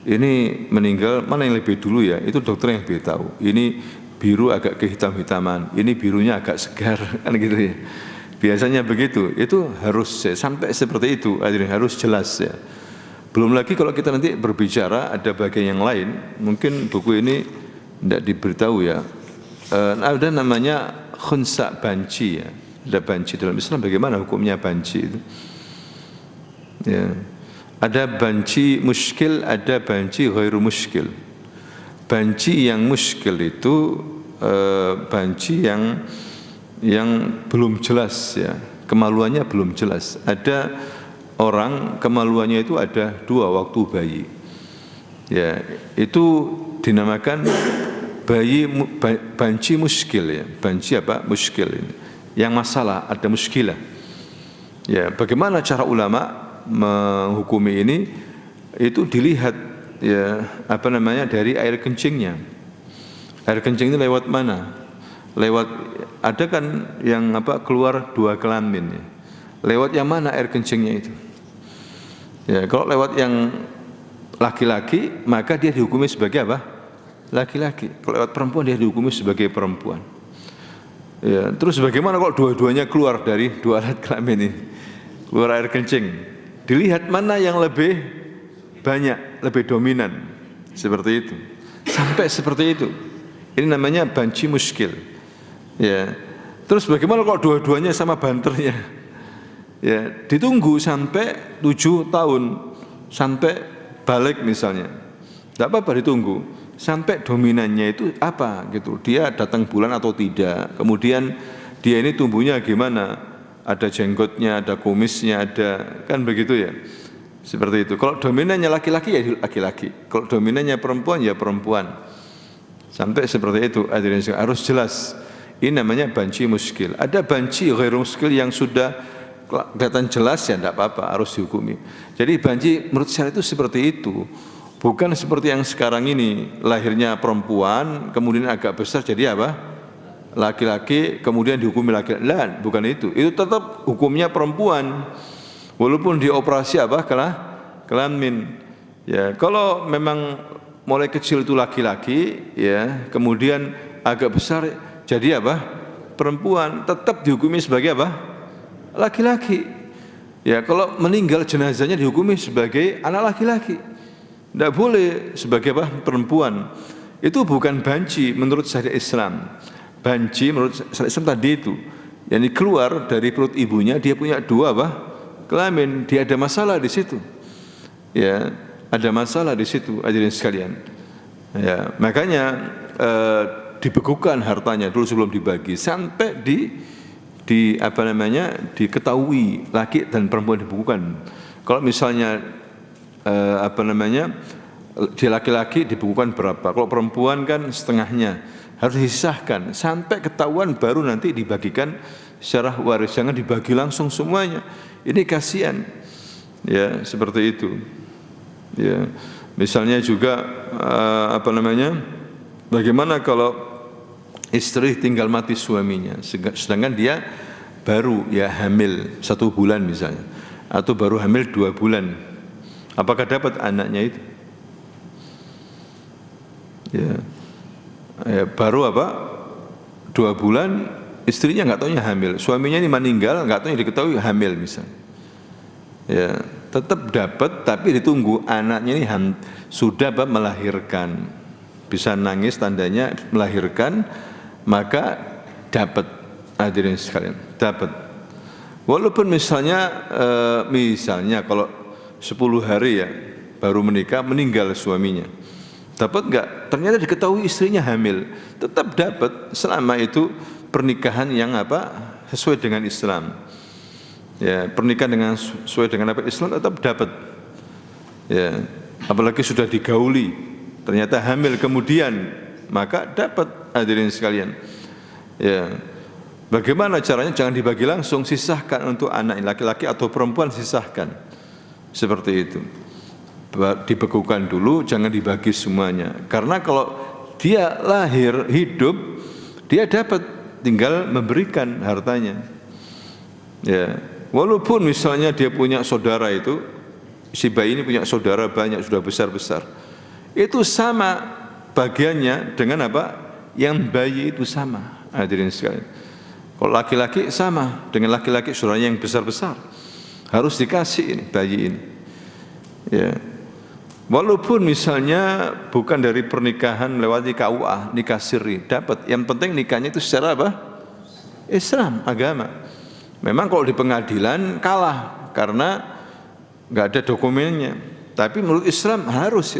Ini meninggal mana yang lebih dulu, ya, itu dokter yang lebih tahu. Ini biru agak kehitam-hitaman, ini birunya agak segar, kan gitu, ya. Biasanya begitu. Itu harus sampai seperti itu, harus jelas, ya. Belum lagi kalau kita nanti berbicara ada bagian yang lain, mungkin buku ini tidak diberitahu, ya. Ada namanya khunsa banci, ya. Ada banci dalam Islam. Bagaimana hukumnya banci itu? Ya. Ada banci muskil, ada banci ghairu muskil. Banci yang muskil itu banci yang belum jelas ya, kemaluannya belum jelas. Ada orang kemaluannya itu ada 2 waktu bayi. Ya, itu dinamakan banci muskil ya. Banci apa? Muskil ini. Yang masalah, ada muskilah. Ya, bagaimana cara ulama menghukumi ini? Itu dilihat ya dari air kencingnya. Air kencing itu lewat mana? Lewat, ada kan yang keluar 2 kelamin ya. Lewat yang mana air kencingnya itu? Ya, kalau lewat yang laki-laki maka dia dihukumi sebagai apa? Laki-laki. Kalau lewat perempuan dia dihukumi sebagai perempuan. Ya, terus bagaimana kalau dua-duanya keluar dari 2 alat kelamin ini? Keluar air kencing. Dilihat mana yang lebih banyak, lebih dominan. Seperti itu. Sampai seperti itu. Ini namanya banci muskil. Ya. Terus bagaimana kalau dua-duanya sama banternya? Ya, ditunggu sampai 7 tahun, sampai balik misalnya. Tidak apa-apa, ditunggu sampai dominannya itu apa gitu. Dia datang bulan atau tidak. Kemudian dia ini tumbuhnya gimana? Ada jenggotnya, ada kumisnya, ada, kan begitu ya. Seperti itu. Kalau dominannya laki-laki ya laki-laki. Kalau dominannya perempuan ya perempuan. Sampai seperti itu. Harus jelas. Ini namanya banci muskil. Ada banci ghairu muskil yang sudah kelihatan jelas ya tidak apa-apa, harus dihukumi. Jadi banci menurut saya itu seperti itu. Bukan seperti yang sekarang ini, lahirnya perempuan, kemudian agak besar jadi apa? Laki-laki, kemudian dihukumi laki-laki. Lah, bukan itu. Itu tetap hukumnya perempuan. Walaupun dioperasi kelamin. Ya, kalau memang mulai kecil itu laki-laki, ya, kemudian agak besar jadi apa? Perempuan, tetap dihukumi sebagai apa? Laki-laki. Ya, kalau meninggal jenazahnya dihukumi sebagai anak laki-laki. Tidak boleh sebagai apa? Perempuan. Itu bukan banci menurut syariat Islam. Banci menurut syariat Islam tadi itu, yakni keluar dari perut ibunya dia punya 2 apa? Kelamin, dia ada masalah di situ. Ya, ada masalah di situ hadirin sekalian. Ya, makanya dibekukan hartanya dulu sebelum dibagi sampai diketahui laki dan perempuan dibekukan. Kalau misalnya dia laki-laki dibekukan berapa? Kalau perempuan kan setengahnya. Harus disisahkan sampai ketahuan baru nanti dibagikan secara waris. Jangan dibagi langsung semuanya. Ini kasihan. Ya, seperti itu. Ya, misalnya juga bagaimana kalau istri tinggal mati suaminya, sedangkan dia baru ya hamil 1 bulan misalnya, atau baru hamil 2 bulan, apakah dapat anaknya itu? Ya, baru 2 bulan, istrinya nggak tahunya hamil, suaminya ini meninggal, nggak tahunya diketahui hamil misalnya. Ya, tetap dapat, tapi ditunggu anaknya ini sudah melahirkan, bisa nangis tandanya melahirkan, maka dapat. Hadirin sekalian, dapat. Walaupun misalnya kalau 10 hari ya baru menikah, meninggal suaminya, dapat enggak? Ternyata diketahui istrinya hamil, tetap dapat selama itu pernikahan yang sesuai dengan Islam. Ya, pernikahan sesuai dengan Islam tetap dapat. Ya, apalagi sudah digauli, ternyata hamil kemudian, maka dapat. Hadirin sekalian. Ya. Bagaimana caranya? Jangan dibagi langsung, sisahkan untuk anak laki-laki atau perempuan, sisahkan. Seperti itu. Dibekukan dulu, jangan dibagi semuanya. Karena kalau dia lahir, hidup, dia dapat, tinggal memberikan hartanya. Ya. Walaupun misalnya dia punya saudara itu, si bayi ini punya saudara banyak, sudah besar-besar. Itu sama bagiannya dengan yang bayi itu sama. Hadirin sekalian. Kalau laki-laki sama dengan laki-laki saudaranya yang besar-besar, harus dikasih ini bayi ini. Ya. Walaupun misalnya bukan dari pernikahan lewat KUA, nikah siri, dapat. Yang penting nikahnya itu secara Islam, agama. Memang kalau di pengadilan kalah karena nggak ada dokumennya. Tapi menurut Islam harus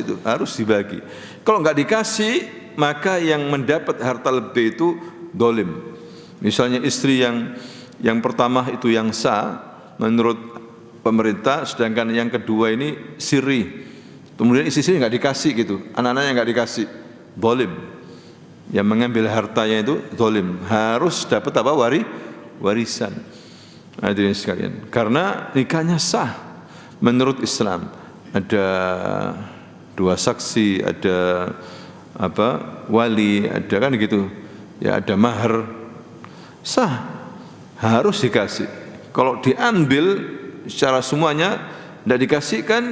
dibagi. Kalau nggak dikasih, maka yang mendapat harta lebih itu dolim. Misalnya istri yang pertama itu yang sah menurut pemerintah, sedangkan yang kedua ini siri. Kemudian istri nggak dikasih gitu, anak-anaknya nggak dikasih, dolim. Yang mengambil hartanya itu dolim, harus dapat apa? Warisan. Hadirin sekalian, karena nikahnya sah menurut Islam. Ada 2 saksi, ada apa? Wali, ada kan gitu. Ya ada mahar. Sah. Harus dikasih. Kalau diambil secara semuanya tidak dikasihkan,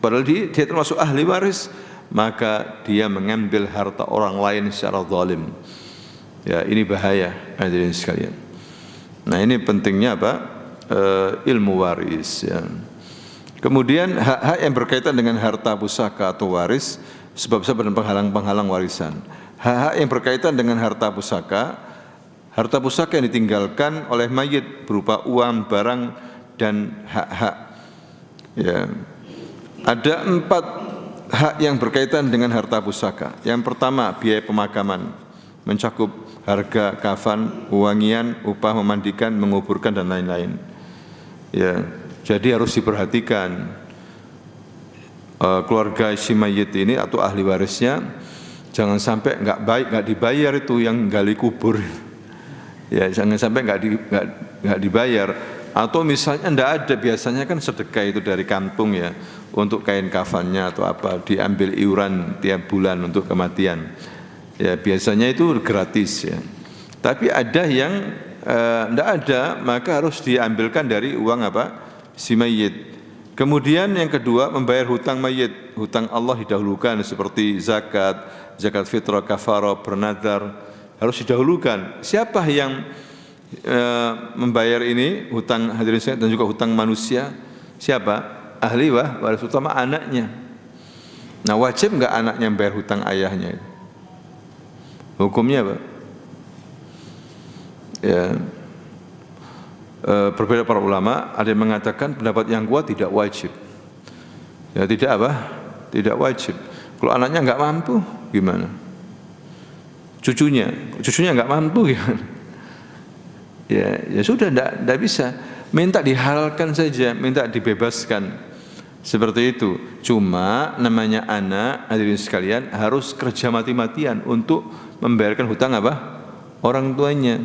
padahal dia termasuk ahli waris, maka dia mengambil harta orang lain secara zalim. Ya, ini bahaya hadirin sekalian. Nah, ini pentingnya apa? Ilmu waris ya. Kemudian hak-hak yang berkaitan dengan harta pusaka atau waris, sebab-sebab dan penghalang-penghalang warisan. Hak-hak yang berkaitan dengan harta pusaka yang ditinggalkan oleh mayit berupa uang, barang, dan hak-hak. Ya. Ada 4 hak yang berkaitan dengan harta pusaka. Yang pertama, biaya pemakaman, mencakup harga kafan, wangian, upah memandikan, menguburkan, dan lain-lain. Ya. Jadi harus diperhatikan keluarga si mayit ini atau ahli warisnya, jangan sampai nggak dibayar itu yang gali kubur. Ya, jangan sampai nggak dibayar. Atau misalnya nggak ada, biasanya kan sedekah itu dari kampung ya, untuk kain kafannya atau apa, diambil iuran tiap bulan untuk kematian. Ya biasanya itu gratis ya. Tapi ada yang nggak ada, maka harus diambilkan dari uang apa? Si mayit. Kemudian yang kedua, membayar hutang mayit. Hutang Allah didahulukan seperti zakat, zakat fitrah, kafarah, bernadar, harus didahulukan. Siapa yang membayar ini, hutang hadirin sekalian, dan juga hutang manusia? Siapa? Ahli waris, utama anaknya. Nah, wajib enggak anaknya membayar hutang ayahnya? Hukumnya apa? Ya. Berbeda para ulama, ada yang mengatakan pendapat yang kuat tidak wajib. Ya tidak apa? Tidak wajib. Kalau anaknya enggak mampu, gimana? Cucunya enggak mampu gimana? Ya sudah, enggak bisa. Minta dihalalkan saja, minta dibebaskan. Seperti itu. Cuma namanya anak, hadirin sekalian, harus kerja mati-matian untuk membayarkan hutang apa? Orang tuanya.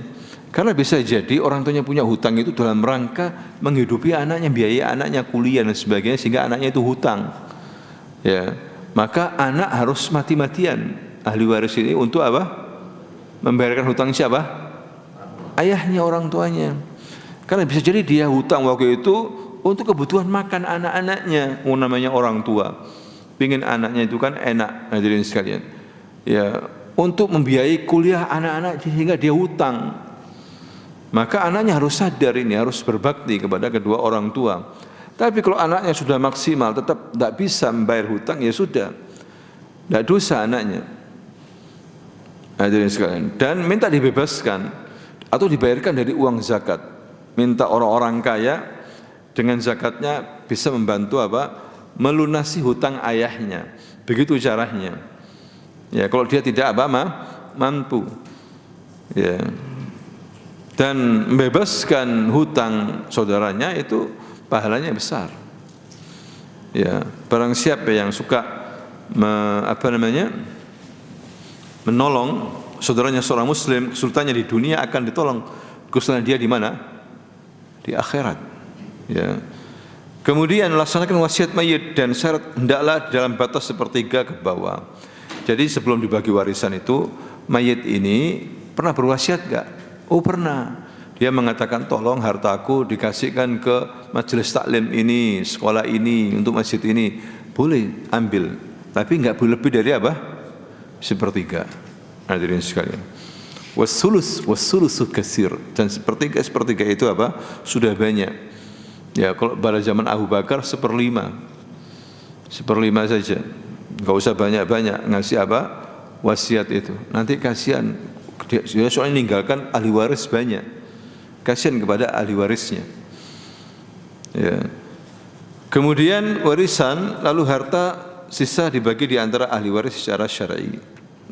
Karena bisa jadi orang tuanya punya hutang itu dalam rangka menghidupi anaknya, biaya anaknya kuliah dan sebagainya, sehingga anaknya itu hutang. Ya, maka anak harus mati-matian ahli waris ini untuk apa? Membayarkan hutang siapa? Ayahnya, orang tuanya. Karena bisa jadi dia hutang waktu itu untuk kebutuhan makan anak-anaknya. Namanya orang tua, pingin anaknya itu kan enak, hadirin sekalian. Ya, untuk membiayai kuliah anak-anak sehingga dia hutang. Maka anaknya harus sadar ini, harus berbakti kepada kedua orang tua. Tapi kalau anaknya sudah maksimal tetap tidak bisa membayar hutang, ya sudah, tidak dosa anaknya. Hadirin sekalian, dan minta dibebaskan atau dibayarkan dari uang zakat. Minta orang-orang kaya dengan zakatnya bisa membantu apa? Melunasi hutang ayahnya. Begitu caranya. Ya, kalau dia tidak apa mampu. Ya. Dan membebaskan hutang saudaranya itu pahalanya besar. Ya, barang siapa yang suka menolong saudaranya seorang muslim, kesulitannya di dunia akan ditolong, kesulitan dia di mana? Di akhirat. Ya. Kemudian laksanakan wasiat mayit dan syarat hendaklah dalam batas sepertiga ke bawah. Jadi sebelum dibagi warisan itu, mayit ini pernah berwasiat enggak? Oh pernah. Dia mengatakan tolong hartaku dikasihkan ke majelis taklim ini, sekolah ini, untuk masjid ini. Boleh ambil, tapi enggak boleh lebih dari apa? Sepertiga. Hadirin sekalian. Wassulusu katsir, dan sepertiga itu apa? Sudah banyak. Ya, kalau pada zaman Abu Bakar 1/5 saja. Enggak usah banyak-banyak ngasih apa? Wasiat itu. Nanti kasihan. Dia soalnya meninggalkan ahli waris banyak. Kasihan kepada ahli warisnya. Ya. Kemudian warisan, lalu harta sisa dibagi di antara ahli waris secara syar'i.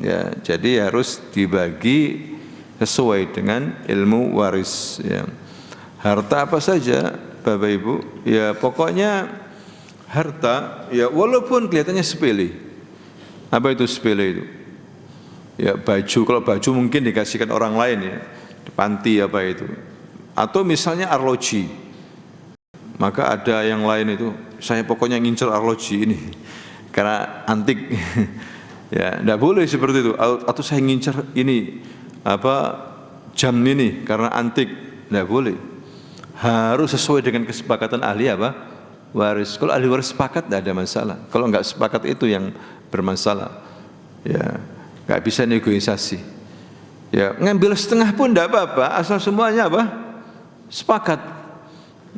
Ya, jadi harus dibagi sesuai dengan ilmu waris. Ya. Harta apa saja, Bapak Ibu? Ya pokoknya harta, ya walaupun kelihatannya sepele. Apa itu sepele itu? Ya baju, kalau baju mungkin dikasihkan orang lain ya, di panti apa itu. Atau misalnya arloji. Maka ada yang lain itu, saya pokoknya ngincer arloji ini karena antik. Ya, tidak boleh seperti itu. Atau saya ngincer ini jam ini karena antik, tidak boleh. Harus sesuai dengan kesepakatan ahli waris. Kalau ahli waris sepakat tidak ada masalah. Kalau enggak sepakat itu yang bermasalah. Ya, enggak bisa negosiasi. Ya, ngambil setengah pun tidak apa-apa, asal semuanya sepakat.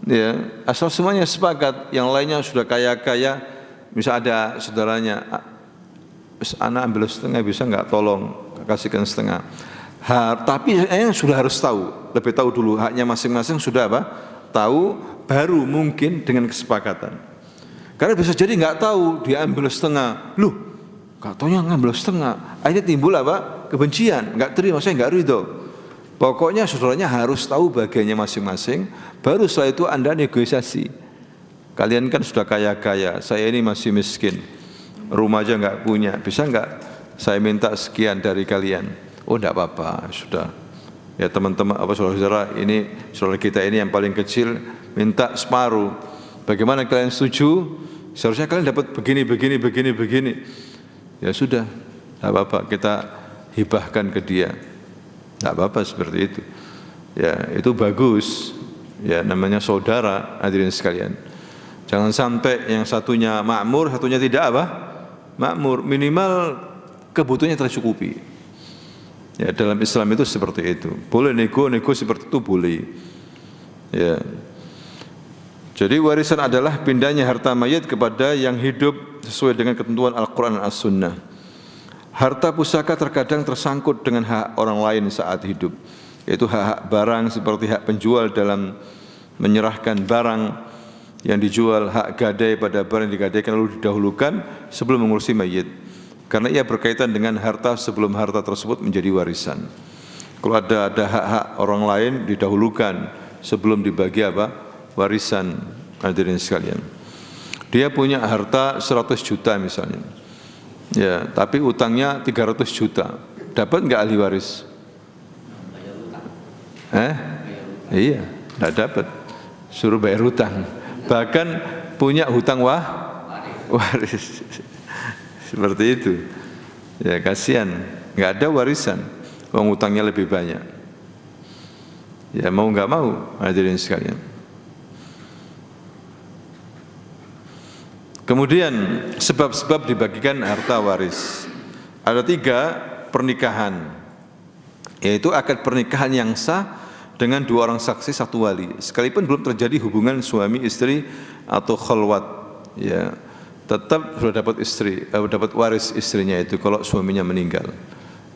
Ya, asal semuanya sepakat. Yang lainnya sudah kaya-kaya, misal ada saudaranya, anak ambil setengah bisa enggak, tolong kasihkan setengah. Tapi sudah harus tahu, lebih tahu dulu haknya masing-masing, sudah tahu, baru mungkin dengan kesepakatan. Karena bisa jadi enggak tahu, dia ambil setengah, enggak taunya ngambil setengah, akhirnya timbul kebencian, enggak terima, saya enggak ridho. Pokoknya saudaranya harus tahu bagiannya masing-masing, baru setelah itu Anda negosiasi. Kalian kan sudah kaya-kaya, saya ini masih miskin, rumah aja enggak punya, bisa enggak saya minta sekian dari kalian? Oh enggak apa-apa, sudah. Ya teman-teman, saudara-saudara, ini saudara kita ini yang paling kecil minta separuh. Bagaimana kalian setuju? Seharusnya kalian dapat begini. Ya sudah, enggak apa-apa, kita hibahkan ke dia. Enggak apa-apa seperti itu. Ya, itu bagus. Ya, namanya saudara, hadirin sekalian. Jangan sampai yang satunya makmur, satunya tidak makmur. Minimal kebutuhannya tercukupi. Ya, dalam Islam itu seperti itu. Boleh nego seperti itu boleh. Ya. Jadi warisan adalah pindahnya harta mayit kepada yang hidup sesuai dengan ketentuan Al-Quran dan As-Sunnah. Harta pusaka terkadang tersangkut dengan hak orang lain saat hidup, yaitu hak barang seperti hak penjual dalam menyerahkan barang yang dijual, hak gadai pada barang yang digadaikan lalu didahulukan sebelum mengurusi mayit, karena ia berkaitan dengan harta sebelum harta tersebut menjadi warisan. Kalau ada hak-hak orang lain didahulukan sebelum dibagi warisan, hadirin sekalian. Dia punya harta 100 juta misalnya. Ya, tapi utangnya 300 juta. Dapat enggak ahli waris? Iya, enggak dapat. Suruh bayar hutang. Bahkan punya hutang waris. Seperti itu. Ya, kasihan, enggak ada warisan. Uang hutangnya lebih banyak. Ya, mau enggak mau, hadirin sekalian. Kemudian sebab-sebab dibagikan harta waris. Ada 3 pernikahan, yaitu akad pernikahan yang sah dengan 2 orang saksi 1 wali, sekalipun belum terjadi hubungan suami istri atau khalwat, ya tetap sudah dapat waris istrinya itu kalau suaminya meninggal,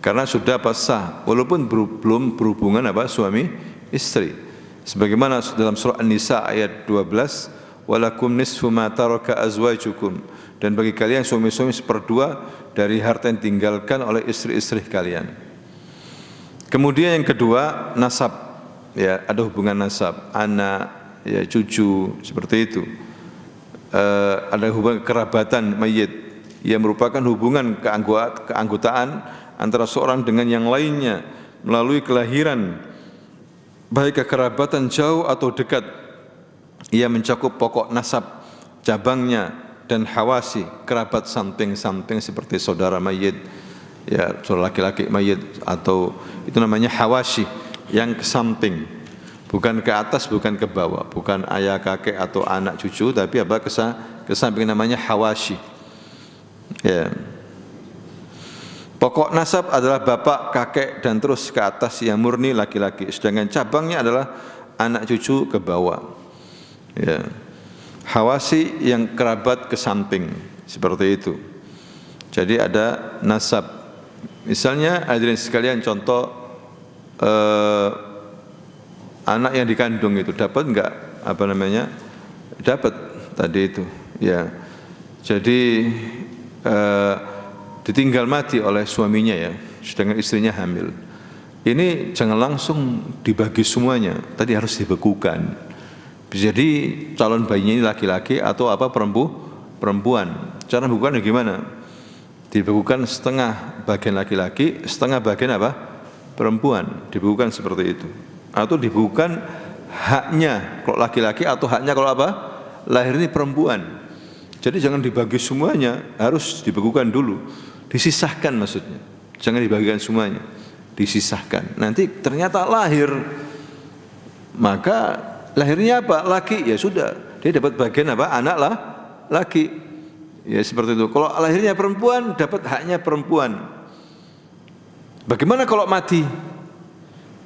karena sudah sah walaupun belum berhubungan suami istri. Sebagaimana dalam surah An-Nisa ayat 12, walakum nisfu ma taraka azwajukum, dan bagi kalian suami-suami 1/2 dari harta yang ditinggalkan oleh istri-istri kalian. Kemudian yang kedua, nasab, ya ada hubungan nasab, anak, ya cucu, seperti itu. Ada hubungan kerabatan mayit yang merupakan hubungan keanggotaan antara seorang dengan yang lainnya melalui kelahiran, baik kekerabatan jauh atau dekat. Ia mencakup pokok nasab, cabangnya, dan hawasi, kerabat samping-samping seperti saudara mayit, ya saudara laki-laki mayit, atau itu namanya hawasi, yang ke samping, bukan ke atas, bukan ke bawah, bukan ayah, kakek atau anak cucu, tapi ke samping, namanya hawasi. Ya. Pokok nasab adalah bapak, kakek, dan terus ke atas yang murni laki-laki, sedangkan cabangnya adalah anak cucu ke bawah. Ya. Hawasi yang kerabat ke samping, seperti itu. Jadi ada nasab. Misalnya hadirin sekalian, contoh anak yang dikandung itu dapat enggak dapat tadi itu. Ya, jadi ditinggal mati oleh suaminya ya, sedangkan istrinya hamil. Ini jangan langsung dibagi semuanya, tadi harus dibekukan. Jadi calon bayinya ini laki-laki atau apa perempuan. Cara membekukannya gimana? Dibekukan setengah bagian laki-laki, setengah bagian apa? Perempuan. Dibekukan seperti itu. Atau dibekukan haknya kalau laki-laki atau haknya kalau apa? Lahir ini perempuan. Jadi jangan dibagi semuanya, harus dibekukan dulu. Disisahkan maksudnya. Jangan dibagikan semuanya. Disisahkan. Nanti ternyata lahir. Maka lahirnya apa? Laki. Ya sudah. Dia dapat bagian apa? Anak lah. Laki. Ya seperti itu. Kalau lahirnya perempuan, dapat haknya perempuan. Bagaimana kalau mati?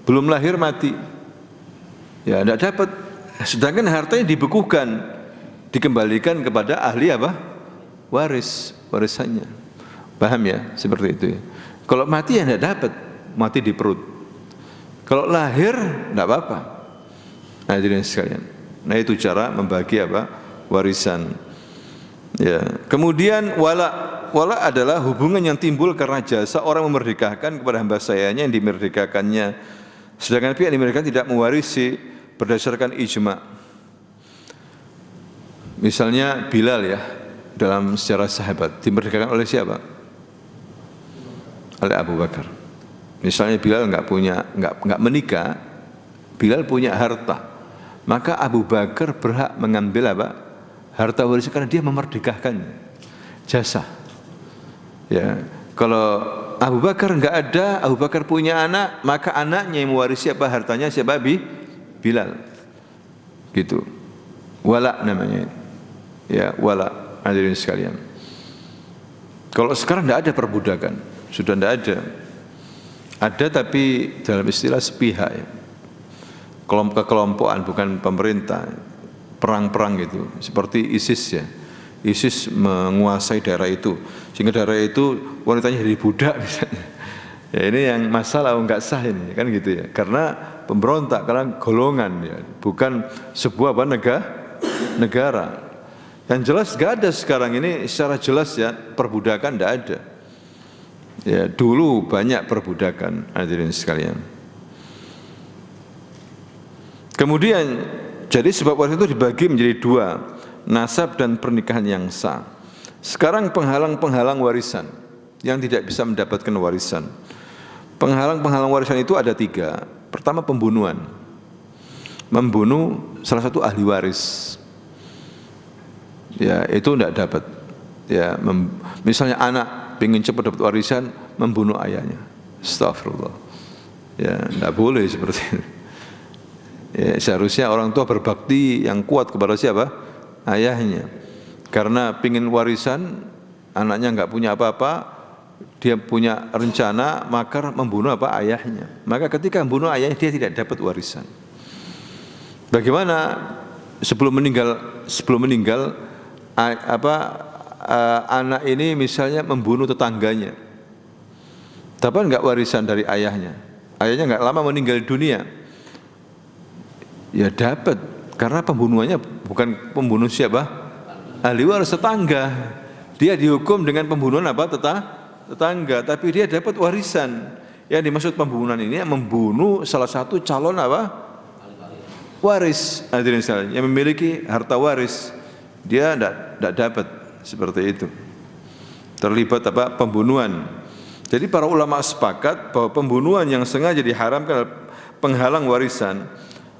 Belum lahir mati. Ya tidak dapat. Sedangkan hartanya dibekukan, dikembalikan kepada ahli apa? Warisannya. Paham ya? Seperti itu ya. Kalau mati ya tidak dapat, mati di perut. Kalau lahir tidak apa-apa. Hadirin sekalian. Nah itu cara membagi apa? Warisan. Ya. Kemudian wala adalah hubungan yang timbul karena jasa orang memerdekakan kepada hamba sayanya yang dimerdekakannya. Sedangkan pihak yang dimerdekakan tidak mewarisi berdasarkan ijma. Misalnya Bilal ya, dalam sejarah sahabat dimerdekakan oleh siapa? Oleh Abu Bakar. Misalnya Bilal nggak menikah, Bilal punya harta, maka Abu Bakar berhak mengambil apa? Harta warisan karena dia memerdekakannya. Jasa. Ya, kalau Abu Bakar nggak ada, Abu Bakar punya anak, maka anaknya yang mewarisi apa? Hartanya siapa? Bilal. Gitu. Wala namanya. Ya, wala. Hadirin sekalian. Kalau sekarang tidak ada perbudakan, sudah tidak ada. Ada tapi dalam istilah sepihak ya. Kekelompokan bukan pemerintah. Perang-perang gitu, seperti ISIS ya. ISIS menguasai daerah itu, sehingga daerah itu wanitanya jadi budak misalnya. Ya ini yang masalah enggak sah ini, kan gitu ya. Karena pemberontak, karena golongan ya, bukan sebuah negara. Yang jelas enggak ada sekarang ini secara jelas ya perbudakan enggak ada. Ya dulu banyak perbudakan, hadirin sekalian. Kemudian jadi sebab warisan itu dibagi menjadi dua, nasab dan pernikahan yang sah. Sekarang penghalang-penghalang warisan yang tidak bisa mendapatkan warisan. Penghalang-penghalang warisan itu ada tiga. Pertama pembunuhan. Membunuh salah satu ahli waris. Ya itu tidak dapat. Ya misalnya anak ingin cepat dapat warisan, membunuh ayahnya. Astagfirullah. Ya tidak boleh seperti itu. Ya, seharusnya orang tua berbakti yang kuat kepada siapa? Ayahnya. Karena pingin warisan, anaknya enggak punya apa-apa, dia punya rencana, maka membunuh apa? Ayahnya. Maka ketika membunuh ayahnya, dia tidak dapat warisan. Bagaimana sebelum meninggal anak ini misalnya membunuh tetangganya, dapat enggak warisan dari ayahnya? Ayahnya enggak lama meninggal dunia. Ya dapat, karena pembunuhannya bukan pembunuh siapa? Ahli waris tetangga. Dia dihukum dengan pembunuhan apa? Tetangga, tapi dia dapat warisan. Yang dimaksud pembunuhan ini membunuh salah satu calon apa? Waris. Hadirin sekalian, yang memiliki harta waris, dia tidak dapat seperti itu. Terlibat apa? Pembunuhan. Jadi para ulama sepakat bahwa pembunuhan yang sengaja diharamkan adalah penghalang warisan.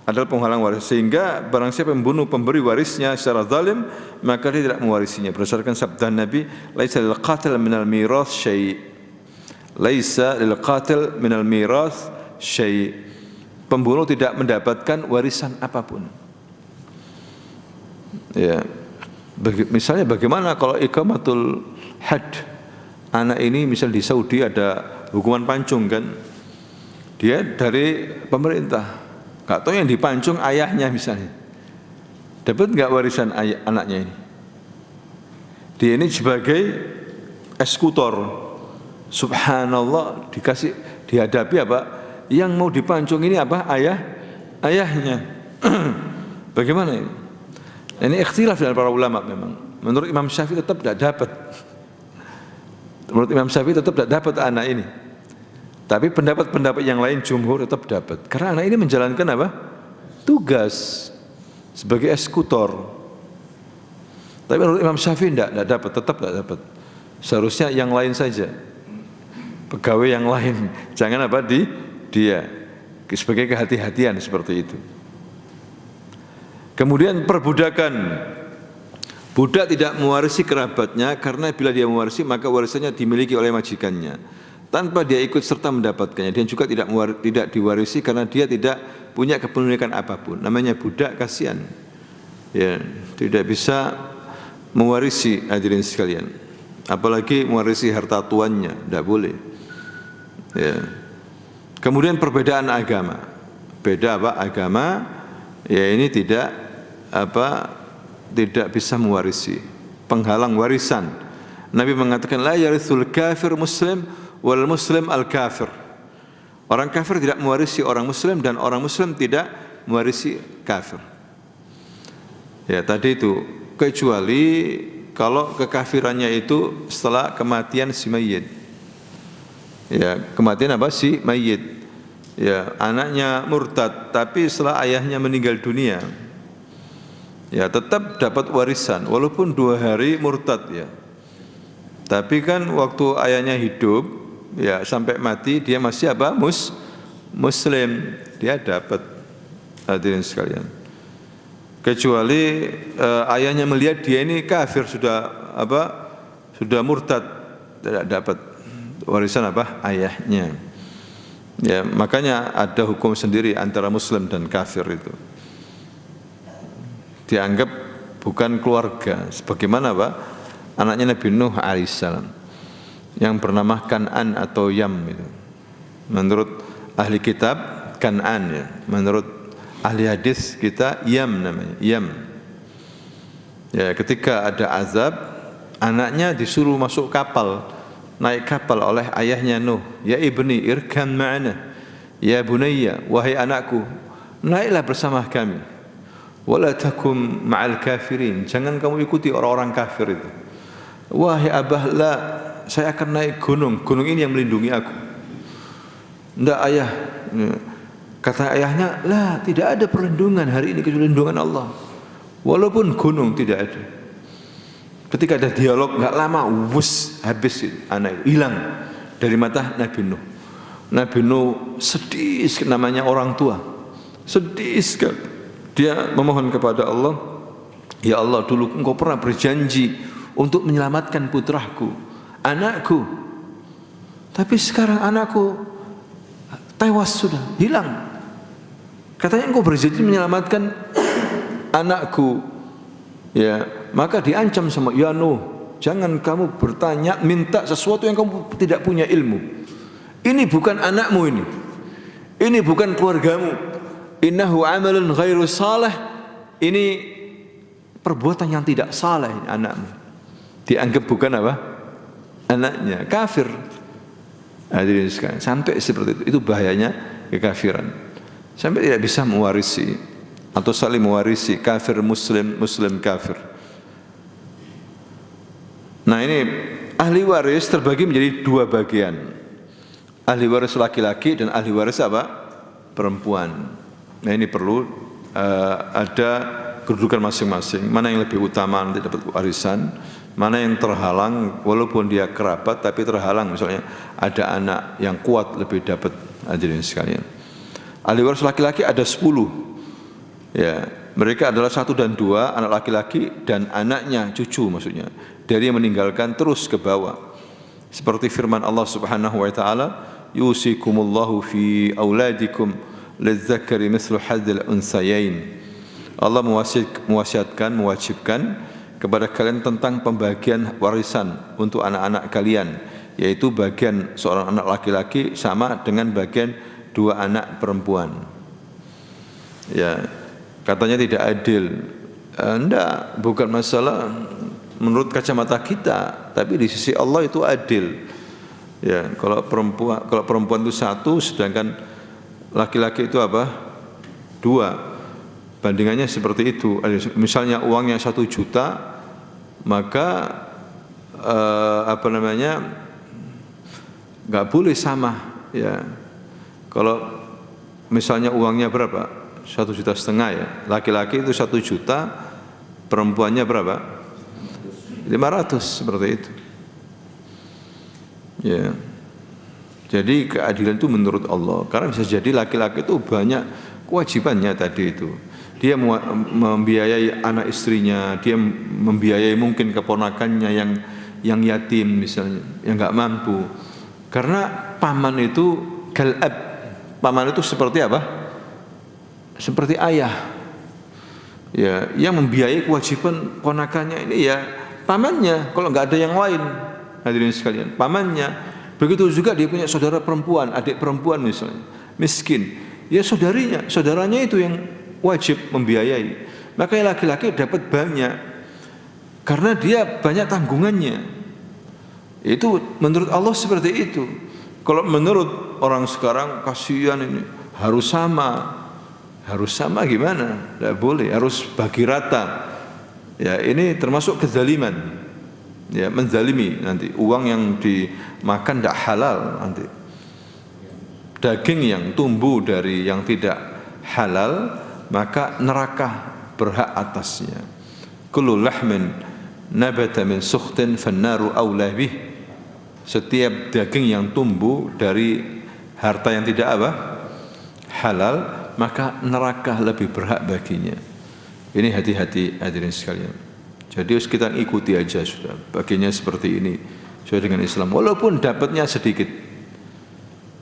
Adalah penghalang waris, sehingga barang siapa membunuh pemberi warisnya secara zalim, maka dia tidak mewarisinya. Berdasarkan sabda Nabi, laisa lil qatil minal mirath syai'. Laisa lil qatil minal mirath syai'. Pembunuh tidak mendapatkan warisan apapun. Ya. Misalnya bagaimana kalau iqamatul had? Anak ini misal di Saudi ada hukuman pancung kan? Dia dari pemerintah. Gak tahu yang dipancung ayahnya misalnya, dapat nggak warisan anaknya ini? Dia ini sebagai eksekutor, subhanallah, dihadapi apa? Yang mau dipancung ini apa? Ayahnya. Bagaimana ini? Ini ikhtilaf dari para ulama memang. Menurut Imam Syafi'i tetap tidak dapat. Menurut Imam Syafi'i tetap tidak dapat anak ini. Tapi pendapat-pendapat yang lain jumhur tetap dapat. Karena anak ini menjalankan apa? Tugas sebagai eksekutor. Tapi menurut Imam Syafi'i tidak dapat, tetap tidak dapat. Seharusnya yang lain saja. Pegawai yang lain. Jangan apa dia. Sebagai kehati-hatian seperti itu. Kemudian perbudakan. Budak tidak mewarisi kerabatnya karena bila dia mewarisi maka warisannya dimiliki oleh majikannya tanpa dia ikut serta mendapatkannya. Dan juga tidak diwarisi karena dia tidak punya kepemilikan apapun. Namanya budak, kasihan. Ya, tidak bisa mewarisi, hadirin sekalian. Apalagi mewarisi harta tuannya, tidak boleh. Ya. Kemudian perbedaan agama. Beda apa? Agama ya ini tidak bisa mewarisi, penghalang warisan. Nabi mengatakan la yarithul kafir muslim wal muslim al kafir. Orang kafir tidak mewarisi orang muslim dan orang muslim tidak mewarisi kafir. Ya, tadi itu kecuali kalau kekafirannya itu setelah kematian si mayit. Ya, kematian apa? Si mayit. Ya, anaknya murtad tapi setelah ayahnya meninggal dunia. Ya, tetap dapat warisan walaupun 2 hari murtad ya. Tapi kan waktu ayahnya hidup ya sampai mati dia masih apa? Muslim. Dia dapat, hadirin sekalian. Kecuali ayahnya melihat dia ini kafir sudah murtad, tidak dapat warisan apa? Ayahnya. Ya, makanya ada hukum sendiri antara muslim dan kafir itu. Dianggap bukan keluarga. Sebagaimana apa? Anaknya Nabi Nuh alaihissalam yang bernama Kan'an atau Yam itu. Menurut ahli kitab Kan'an ya. Menurut ahli hadis kita Yam namanya, Yam. Ya, ketika ada azab, anaknya disuruh masuk kapal, naik kapal oleh ayahnya Nuh. Ya ibni irkan ma'ana. Ya bunayya, wahai anakku, naiklah bersama kami. Wala takum ma'al kafirin. Jangan kamu ikuti orang-orang kafir itu. Wahai abah, la, saya akan naik gunung. Gunung ini yang melindungi aku. Tidak ayah. Kata ayahnya, la, tidak ada perlindungan hari ini kecuali perlindungan Allah. Walaupun gunung tidak ada. Ketika ada dialog, enggak lama, habis anak itu, hilang dari mata Nabi Nuh. Nabi Nuh sedih, namanya orang tua. Sedih sekali. Dia memohon kepada Allah, ya Allah, dulu engkau pernah berjanji untuk menyelamatkan putraku, anakku. Tapi sekarang anakku tewas sudah, hilang. Katanya engkau berjanji menyelamatkan anakku. Ya, maka diancam sama ya Nuh, jangan kamu bertanya, minta sesuatu yang kamu tidak punya ilmu. Ini bukan anakmu ini. Ini bukan keluargamu. Innahu amalun ghairu salih. Ini perbuatan yang tidak saleh anakmu. Dianggap bukan apa? Anaknya, kafir. Hadirin sekalian, sampai seperti itu bahayanya kekafiran. Sampai tidak bisa mewarisi atau saling mewarisi, kafir muslim, muslim kafir. Nah, ini ahli waris terbagi menjadi 2 bagian. Ahli waris laki-laki dan ahli waris apa? Perempuan. Nah, ini perlu ada kedudukan masing-masing. Mana yang lebih utama nanti dapat warisan, mana yang terhalang walaupun dia kerabat tapi terhalang, misalnya ada anak yang kuat lebih dapat, hadirin sekalian. Ahli waris laki-laki ada 10. Ya, mereka adalah 1 dan 2, anak laki-laki dan anaknya, cucu maksudnya, dari yang meninggalkan terus ke bawah. Seperti firman Allah Subhanahu wa taala, yusikumullahu fi auladikum lidzakari mislu hadzal unsayain. Allah mewajibkan kepada kalian tentang pembagian warisan untuk anak-anak kalian, yaitu bagian seorang anak laki-laki sama dengan bagian 2 anak perempuan. Ya, katanya tidak adil. Enggak, bukan masalah menurut kacamata kita, tapi di sisi Allah itu adil. Ya, kalau perempuan itu 1 sedangkan laki-laki itu apa? 2. Bandingannya seperti itu. Misalnya uangnya 1 juta, maka nggak boleh sama, ya. Kalau misalnya uangnya berapa? 1,5 juta ya. Laki-laki itu 1 juta, perempuannya berapa? 500, seperti itu. Ya. Jadi keadilan itu menurut Allah. Karena bisa jadi laki-laki itu banyak kewajibannya tadi itu. Dia membiayai anak istrinya, dia membiayai mungkin keponakannya yang yatim misalnya, yang nggak mampu. Karena paman itu galab, paman itu seperti apa? Seperti ayah. Ya, yang membiayai kewajiban ponakannya ini ya pamannya. Kalau nggak ada yang lain, hadirin sekalian, pamannya. Begitu juga dia punya saudara perempuan, adik perempuan misalnya, miskin, ya saudaranya itu yang wajib membiayai. Makanya laki-laki dapat banyak karena dia banyak tanggungannya. Itu menurut Allah seperti itu. Kalau menurut orang sekarang, kasihan ini, harus sama gimana? Tidak boleh, harus bagi rata. Ya, ini termasuk kezaliman. Ya, menzalimi nanti. Uang yang dimakan tidak halal nanti. Daging yang tumbuh dari yang tidak halal, maka neraka berhak atasnya. Kullu lahmin nabata min sukhtin fannaru awla bih. Setiap daging yang tumbuh dari harta yang tidak halal, maka neraka lebih berhak baginya. Ini hati-hati hadirin sekalian. Jadi kita ikuti aja sudah. Baginya seperti ini sesuai dengan Islam. Walaupun dapatnya sedikit,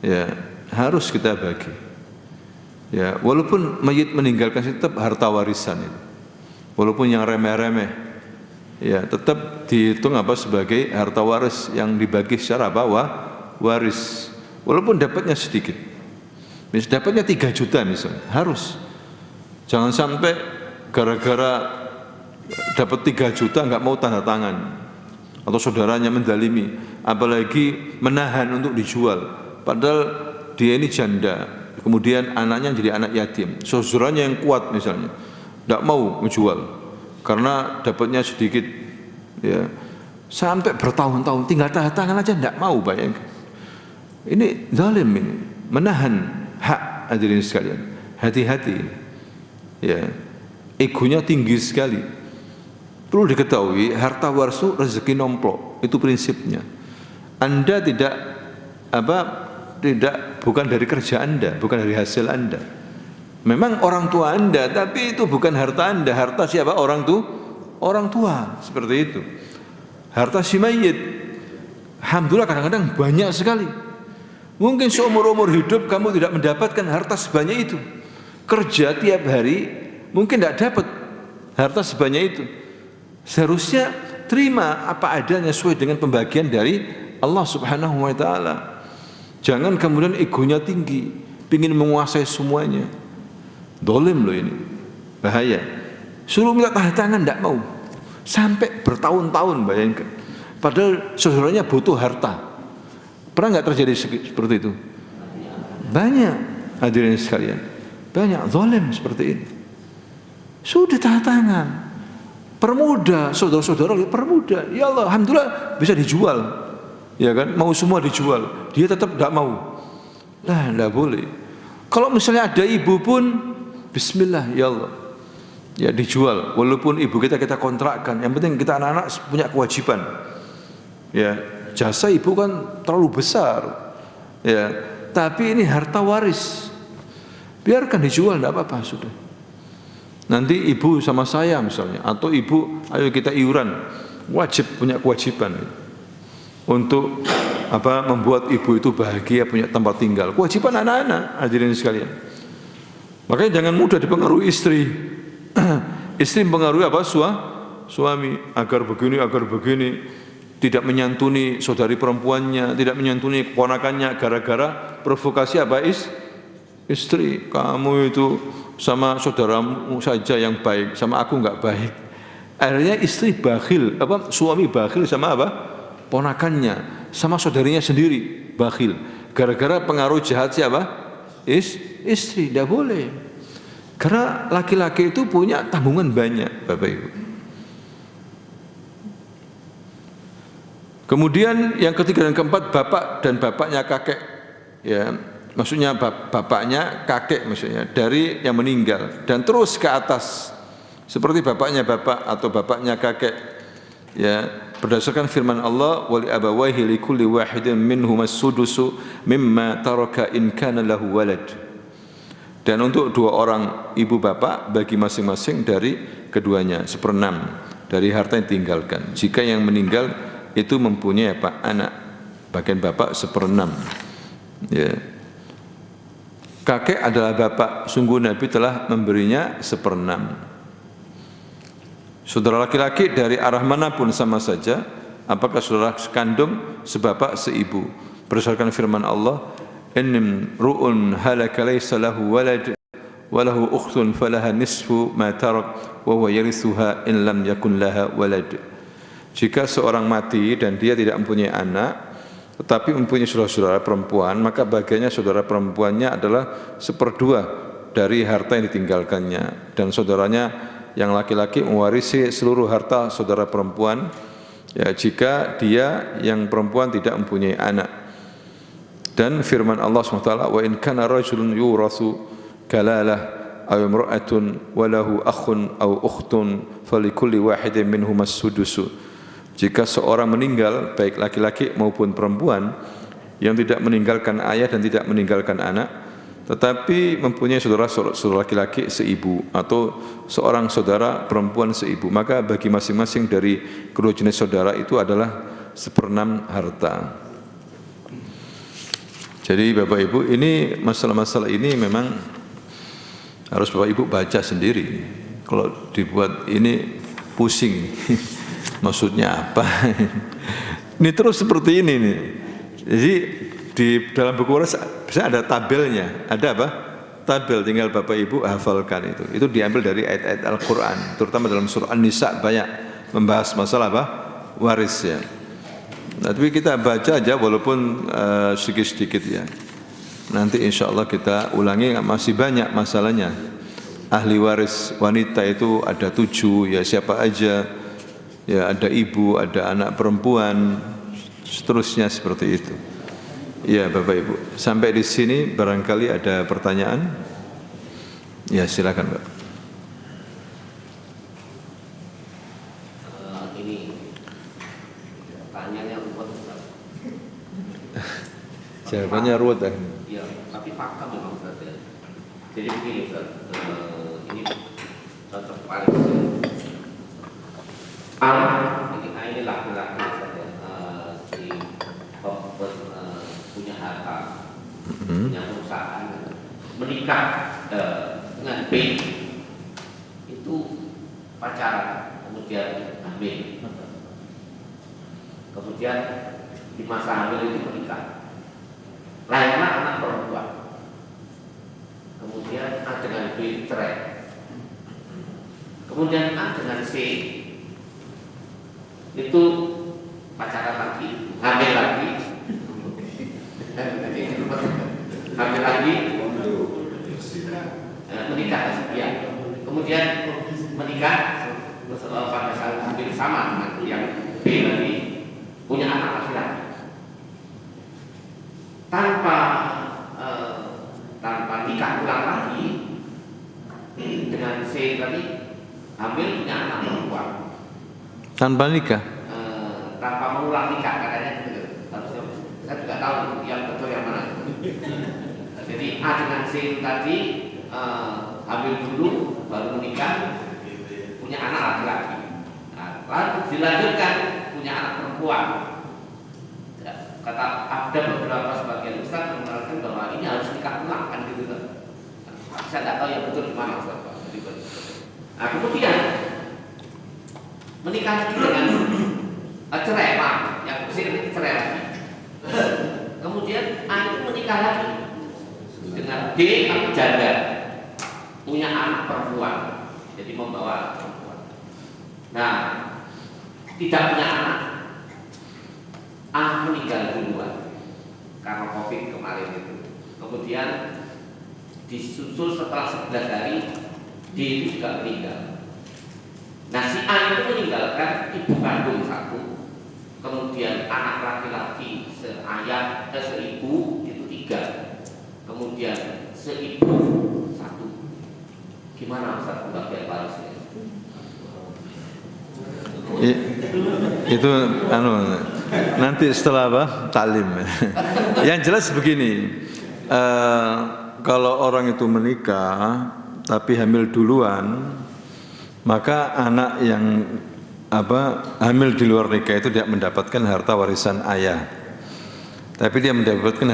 ya harus kita bagi. Ya, walaupun mayit meninggalkan tetap harta warisan itu. Walaupun yang remeh-remeh, ya tetap dihitung sebagai harta waris yang dibagi secara waris. Walaupun dapatnya sedikit. Misalnya dapatnya 3 juta misalnya, harus. Jangan sampai gara-gara dapat 3 juta nggak mau tanda tangan atau saudaranya mendalimi, apalagi menahan untuk dijual. Padahal dia ini janda, kemudian anaknya jadi anak yatim, saudaranya yang kuat misalnya tidak mau menjual karena dapatnya sedikit, ya sampai bertahun-tahun tinggal tanda tangan aja tidak mau. Bayangkan, ini zalim, ini menahan hak. Hadirin sekalian, hati-hati, ya egonya tinggi sekali. Perlu diketahui, harta waris itu rezeki nomplok, itu prinsipnya. Anda bukan dari kerja Anda, bukan dari hasil Anda. Memang orang tua Anda, tapi itu bukan harta Anda. Harta siapa? Orang tua, seperti itu. Harta si mayit, alhamdulillah kadang-kadang banyak sekali. Mungkin seumur-umur hidup kamu tidak mendapatkan harta sebanyak itu. Kerja tiap hari mungkin tidak dapat harta sebanyak itu. Seharusnya terima apa adanya sesuai dengan pembagian dari Allah Subhanahu wa taala. Jangan kemudian egonya tinggi, ingin menguasai semuanya. Dolim loh ini, bahaya. Suruh minta tanda tangan tidak mau, sampai bertahun-tahun, bayangkan. Padahal saudaranya butuh harta. Pernah nggak terjadi seperti itu? Banyak, hadirin sekalian, banyak dolim seperti ini. Sudah tanda tangan, permudah, saudara-saudara permudah. Ya Allah, alhamdulillah bisa dijual, ya kan? Mau semua dijual, dia tetap tidak mau. Lah, tidak boleh. Kalau misalnya ada ibu pun, Bismillah, ya Allah, ya dijual. Walaupun ibu kita kontrakkan, yang penting kita anak-anak punya kewajiban. Ya, jasa ibu kan terlalu besar, ya. Tapi ini harta waris, biarkan dijual, tidak apa-apa sudah. Nanti ibu sama saya misalnya, atau ibu, ayo kita iuran, wajib punya kewajiban untuk membuat ibu itu bahagia, punya tempat tinggal. Kewajiban anak-anak, hadirin sekalian. Makanya jangan mudah dipengaruhi istri. Istri mempengaruhi suami agar begini, tidak menyantuni saudari perempuannya, tidak menyantuni keponakannya gara-gara provokasi istri. Kamu itu sama saudaramu saja yang baik, sama aku enggak baik. Akhirnya istri bakhil, suami bakhil sama ponakannya, sama saudarinya sendiri bakhil. Gara-gara pengaruh jahat siapa? Istri. Tidak boleh. Karena laki-laki itu punya tanggungan banyak, Bapak Ibu. Kemudian yang ketiga dan keempat, bapak dan bapaknya kakek, ya, maksudnya bapaknya kakek maksudnya dari yang meninggal dan terus ke atas seperti bapaknya bapak atau bapaknya kakek, ya, berdasarkan firman Allah, wali abawaihi likulli wahidin minhum as-sudusu mimma taraka in kana lahu walad. Dan untuk dua orang ibu bapak bagi masing-masing dari keduanya 1/6 dari harta yang ditinggalkan. Jika yang meninggal itu mempunyai apa? Anak, bagian bapak 1/6. Ya. Kakek adalah bapak, sungguh Nabi telah memberinya 1/6. Saudara laki-laki dari arah manapun sama saja, apakah saudara sekandung, sebapak, seibu. Berdasarkan firman Allah, "Innim ru'un halaka laysa lahu walad wa lahu ukhtun falaha nisfu ma tarak wa huwa yarithuha in lam yakun laha walad." Jika seorang mati dan dia tidak mempunyai anak tetapi mempunyai saudara-saudara perempuan, maka bagiannya saudara perempuannya adalah 1/2 dari harta yang ditinggalkannya, dan saudaranya yang laki-laki mewarisi seluruh harta saudara perempuan, ya, jika dia yang perempuan tidak mempunyai anak. Dan firman Allah SWT, wa in kana rajulun yurathu kalalah aw imra'atun wa lahu akhun aw ukhtun falikulli wahidin minhum as-sudusu. Jika seorang meninggal, baik laki-laki maupun perempuan, yang tidak meninggalkan ayah dan tidak meninggalkan anak, tetapi mempunyai saudara laki-laki seibu atau seorang saudara perempuan seibu, maka bagi masing-masing dari kedua jenis saudara itu adalah 1/6 harta. Jadi Bapak Ibu, ini masalah-masalah ini memang harus Bapak Ibu baca sendiri. Kalau dibuat ini pusing. Maksudnya apa? Ini terus seperti ini nih. Jadi di dalam buku waras bisa ada tabelnya. Ada apa? Tabel, tinggal Bapak Ibu hafalkan itu. Itu diambil dari ayat-ayat Al-Quran, terutama dalam surah An-Nisa banyak membahas masalah apa? Waris, ya. Nah, tapi kita baca aja walaupun sedikit-sedikit, ya. Nanti insya Allah kita ulangi, masih banyak masalahnya. Ahli waris wanita itu ada 7, ya, siapa aja. Ya, ada ibu, ada anak perempuan, seterusnya seperti itu. Ya Bapak Ibu, sampai di sini barangkali ada pertanyaan. Ya silakan Pak. Ini pertanyaannya ruwet. Jawabannya ruwet ya. Iya, tapi fakta memang Ustaz. Jadi begini Ustaz, ini contoh paling ini laki-laki saja, si punya harta, punya perusahaan, menikah dengan B, itu pacaran, kemudian hamil, kemudian di masa hamil itu menikah, lahirlah anak perempuan, kemudian A dengan B cerai, kemudian A dengan C itu pacaran lagi, hamil lagi, menikah, ya. Kemudian menikah pada saat hamil sama dengan yang B lagi, punya anak laki-laki, tanpa nikah ulang lagi dengan C tadi, hamil punya anak perempuan. Tanpa nikah? Tanpa mengulang nikah katanya gitu. Harusnya saya juga tahu yang betul yang mana. Jadi A dengan C tadi hamil dulu baru menikah, punya anak laki-laki. Nah, lalu dilanjutkan punya anak perempuan. Kata ada beberapa sebagian ustaz mengatakan bahwa ini harus nikah ulang kan gitu kan. Saya nggak tahu yang betul di mana ustaz. Nah, kemudian menikah lagi dengan cerai, Pak, yang ini cerai lagi. Kemudian A itu menikah lagi dengan D tapi janda, punya anak perempuan, jadi membawa perempuan. Nah, tidak punya anak, A meninggal duluan karena COVID kemarin itu. Kemudian disusul setelah 11 hari D itu juga meninggal. Nah si A itu meninggalkan ibu kandung satu, kemudian anak laki-laki seayah seibu itu 3, kemudian seibu 1. Gimana Ustaz pembagian warisnya? Itu nanti setelah apa? Talim. Yang jelas begini, kalau orang itu menikah tapi hamil duluan, maka anak yang hamil di luar nikah itu tidak mendapatkan harta warisan ayah, tapi dia mendapatkan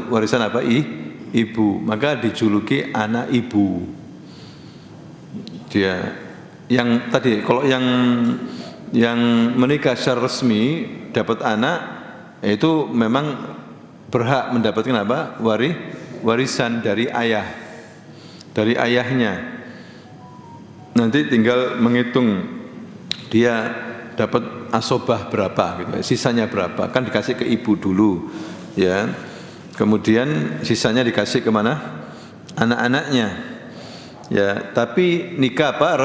warisan apa? Ibu, maka dijuluki anak ibu. Dia yang tadi, kalau yang menikah secara resmi dapat anak, itu memang berhak mendapatkan apa? Warisan dari ayahnya. Nanti tinggal menghitung dia dapat asobah berapa gitu, sisanya berapa, kan dikasih ke ibu dulu ya, kemudian sisanya dikasih kemana? Anak-anaknya ya. Tapi nikah apa?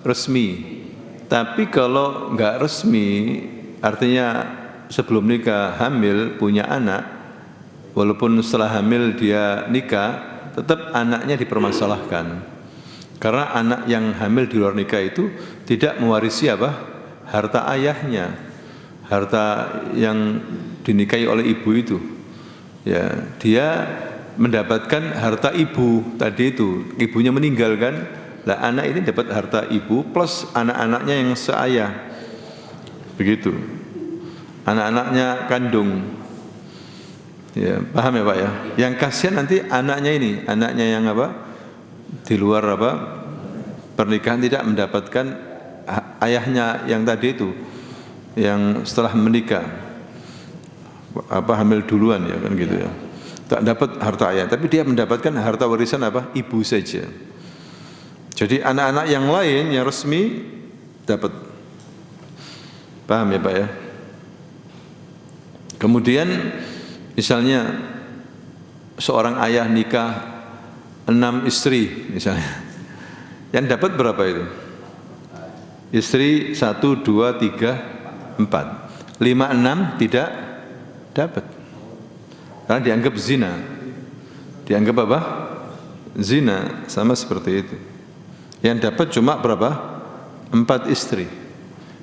Resmi. Tapi kalau enggak resmi, artinya sebelum nikah hamil punya anak, walaupun setelah hamil dia nikah, tetap anaknya dipermasalahkan. Karena anak yang hamil di luar nikah itu tidak mewarisi apa? Harta ayahnya, harta yang dinikahi oleh ibu itu. Ya, dia mendapatkan harta ibu tadi itu. Ibunya meninggal kan? Lah anak ini dapat harta ibu plus anak-anaknya yang seayah. Begitu. Anak-anaknya kandung. Ya, paham ya Pak ya? Yang kasihan nanti anaknya ini, anaknya yang apa? Di luar apa? Pernikahan tidak mendapatkan ayahnya yang tadi itu, yang setelah menikah hamil duluan ya kan gitu ya. Tak dapat harta ayah, tapi dia mendapatkan harta warisan apa? Ibu saja. Jadi anak-anak yang lain yang resmi dapat. Paham ya Pak ya? Kemudian misalnya seorang ayah nikah 6 istri misalnya, yang dapat berapa itu? Istri 1, 2, 3, 4, 5, 6 tidak dapat, karena dianggap zina. Dianggap apa? Zina, sama seperti itu. Yang dapat cuma berapa? 4 istri.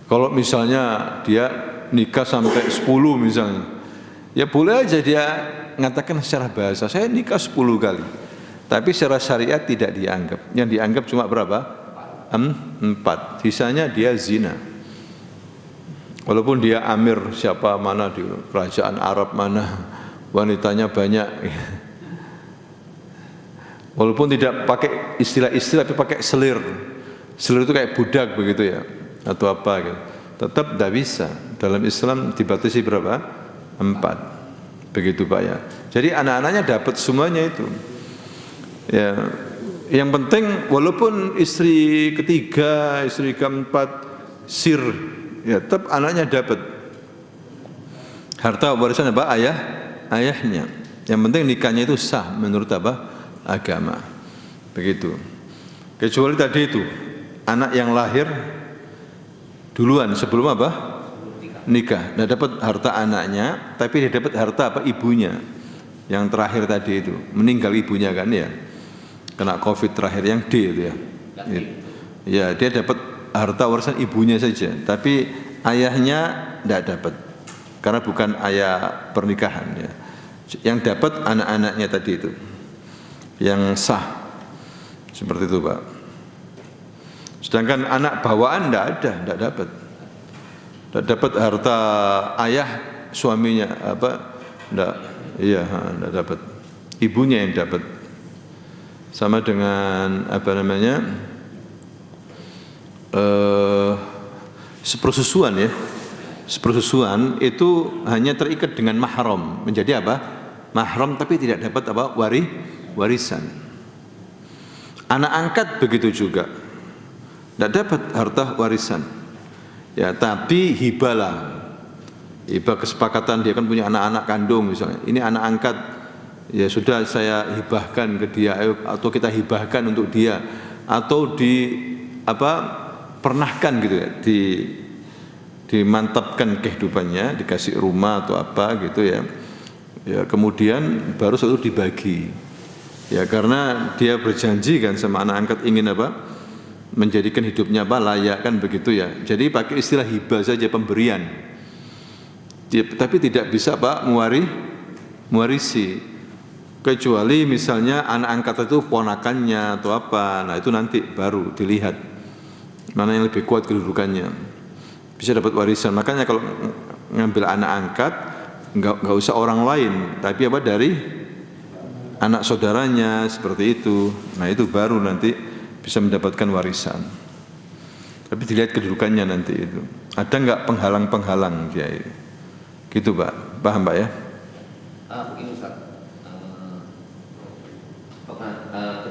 Kalau misalnya dia nikah sampai 10 misalnya, ya boleh aja dia mengatakan secara bahasa, saya nikah 10 kali. Tapi secara syariat tidak dianggap. Yang dianggap cuma berapa? 4. Sisanya dia zina. Walaupun dia amir siapa mana di kerajaan Arab mana, wanitanya banyak. Walaupun tidak pakai istilah-istilah, tapi pakai selir. Selir itu kayak budak begitu ya, atau apa gitu. Tetap tidak bisa. Dalam Islam dibatasi berapa? 4. Begitu Pak ya. Jadi anak-anaknya dapat semuanya itu. Ya, yang penting walaupun istri ketiga, istri keempat sir, ya tetap anaknya dapat harta warisan apa? Ayahnya. Yang penting nikahnya itu sah menurut apa? Agama. Begitu. Kecuali tadi itu anak yang lahir duluan sebelum apa? Nikah. Tidak dapat harta anaknya, tapi dia dapat harta apa? Ibunya. Yang terakhir tadi itu meninggal ibunya kan ya. Kena COVID terakhir yang D itu ya. Ya, dia dapat harta warisan ibunya saja, tapi ayahnya tidak dapat. Karena bukan ayah pernikahan ya. Yang dapat anak-anaknya tadi itu. Yang sah. Seperti itu, Pak. Sedangkan anak bawaan tidak dapat. Tidak dapat harta ayah suaminya apa? Tidak. Iya, tidak dapat. Ibunya yang dapat. Sama dengan apa namanya? Sepersusuan ya. Sepersusuan itu hanya terikat dengan mahram, menjadi apa? Mahram tapi tidak dapat apa? Warisan. Anak angkat begitu juga. Tidak dapat harta warisan. Ya, tapi hibalah. Hibah kesepakatan, dia kan punya anak-anak kandung misalnya. Ini anak angkat. Ya sudah saya hibahkan ke dia, atau kita hibahkan untuk dia atau pernahkan gitu ya, dimantapkan kehidupannya, dikasih rumah atau apa gitu ya. Ya kemudian baru satu dibagi. Ya karena dia berjanji kan sama anak angkat ingin menjadikan hidupnya layak kan begitu ya. Jadi pakai istilah hibah saja, pemberian. Tapi tidak bisa mewarisi. Kecuali misalnya anak angkat itu ponakannya atau apa. Nah itu nanti baru dilihat mana yang lebih kuat kedudukannya, bisa dapat warisan. Makanya kalau ngambil anak angkat nggak usah orang lain, tapi dari anak saudaranya seperti itu. Nah itu baru nanti bisa mendapatkan warisan. Tapi dilihat kedudukannya nanti itu. Ada nggak penghalang-penghalang dia? Gitu Pak, paham Pak ya? Begini Ustaz,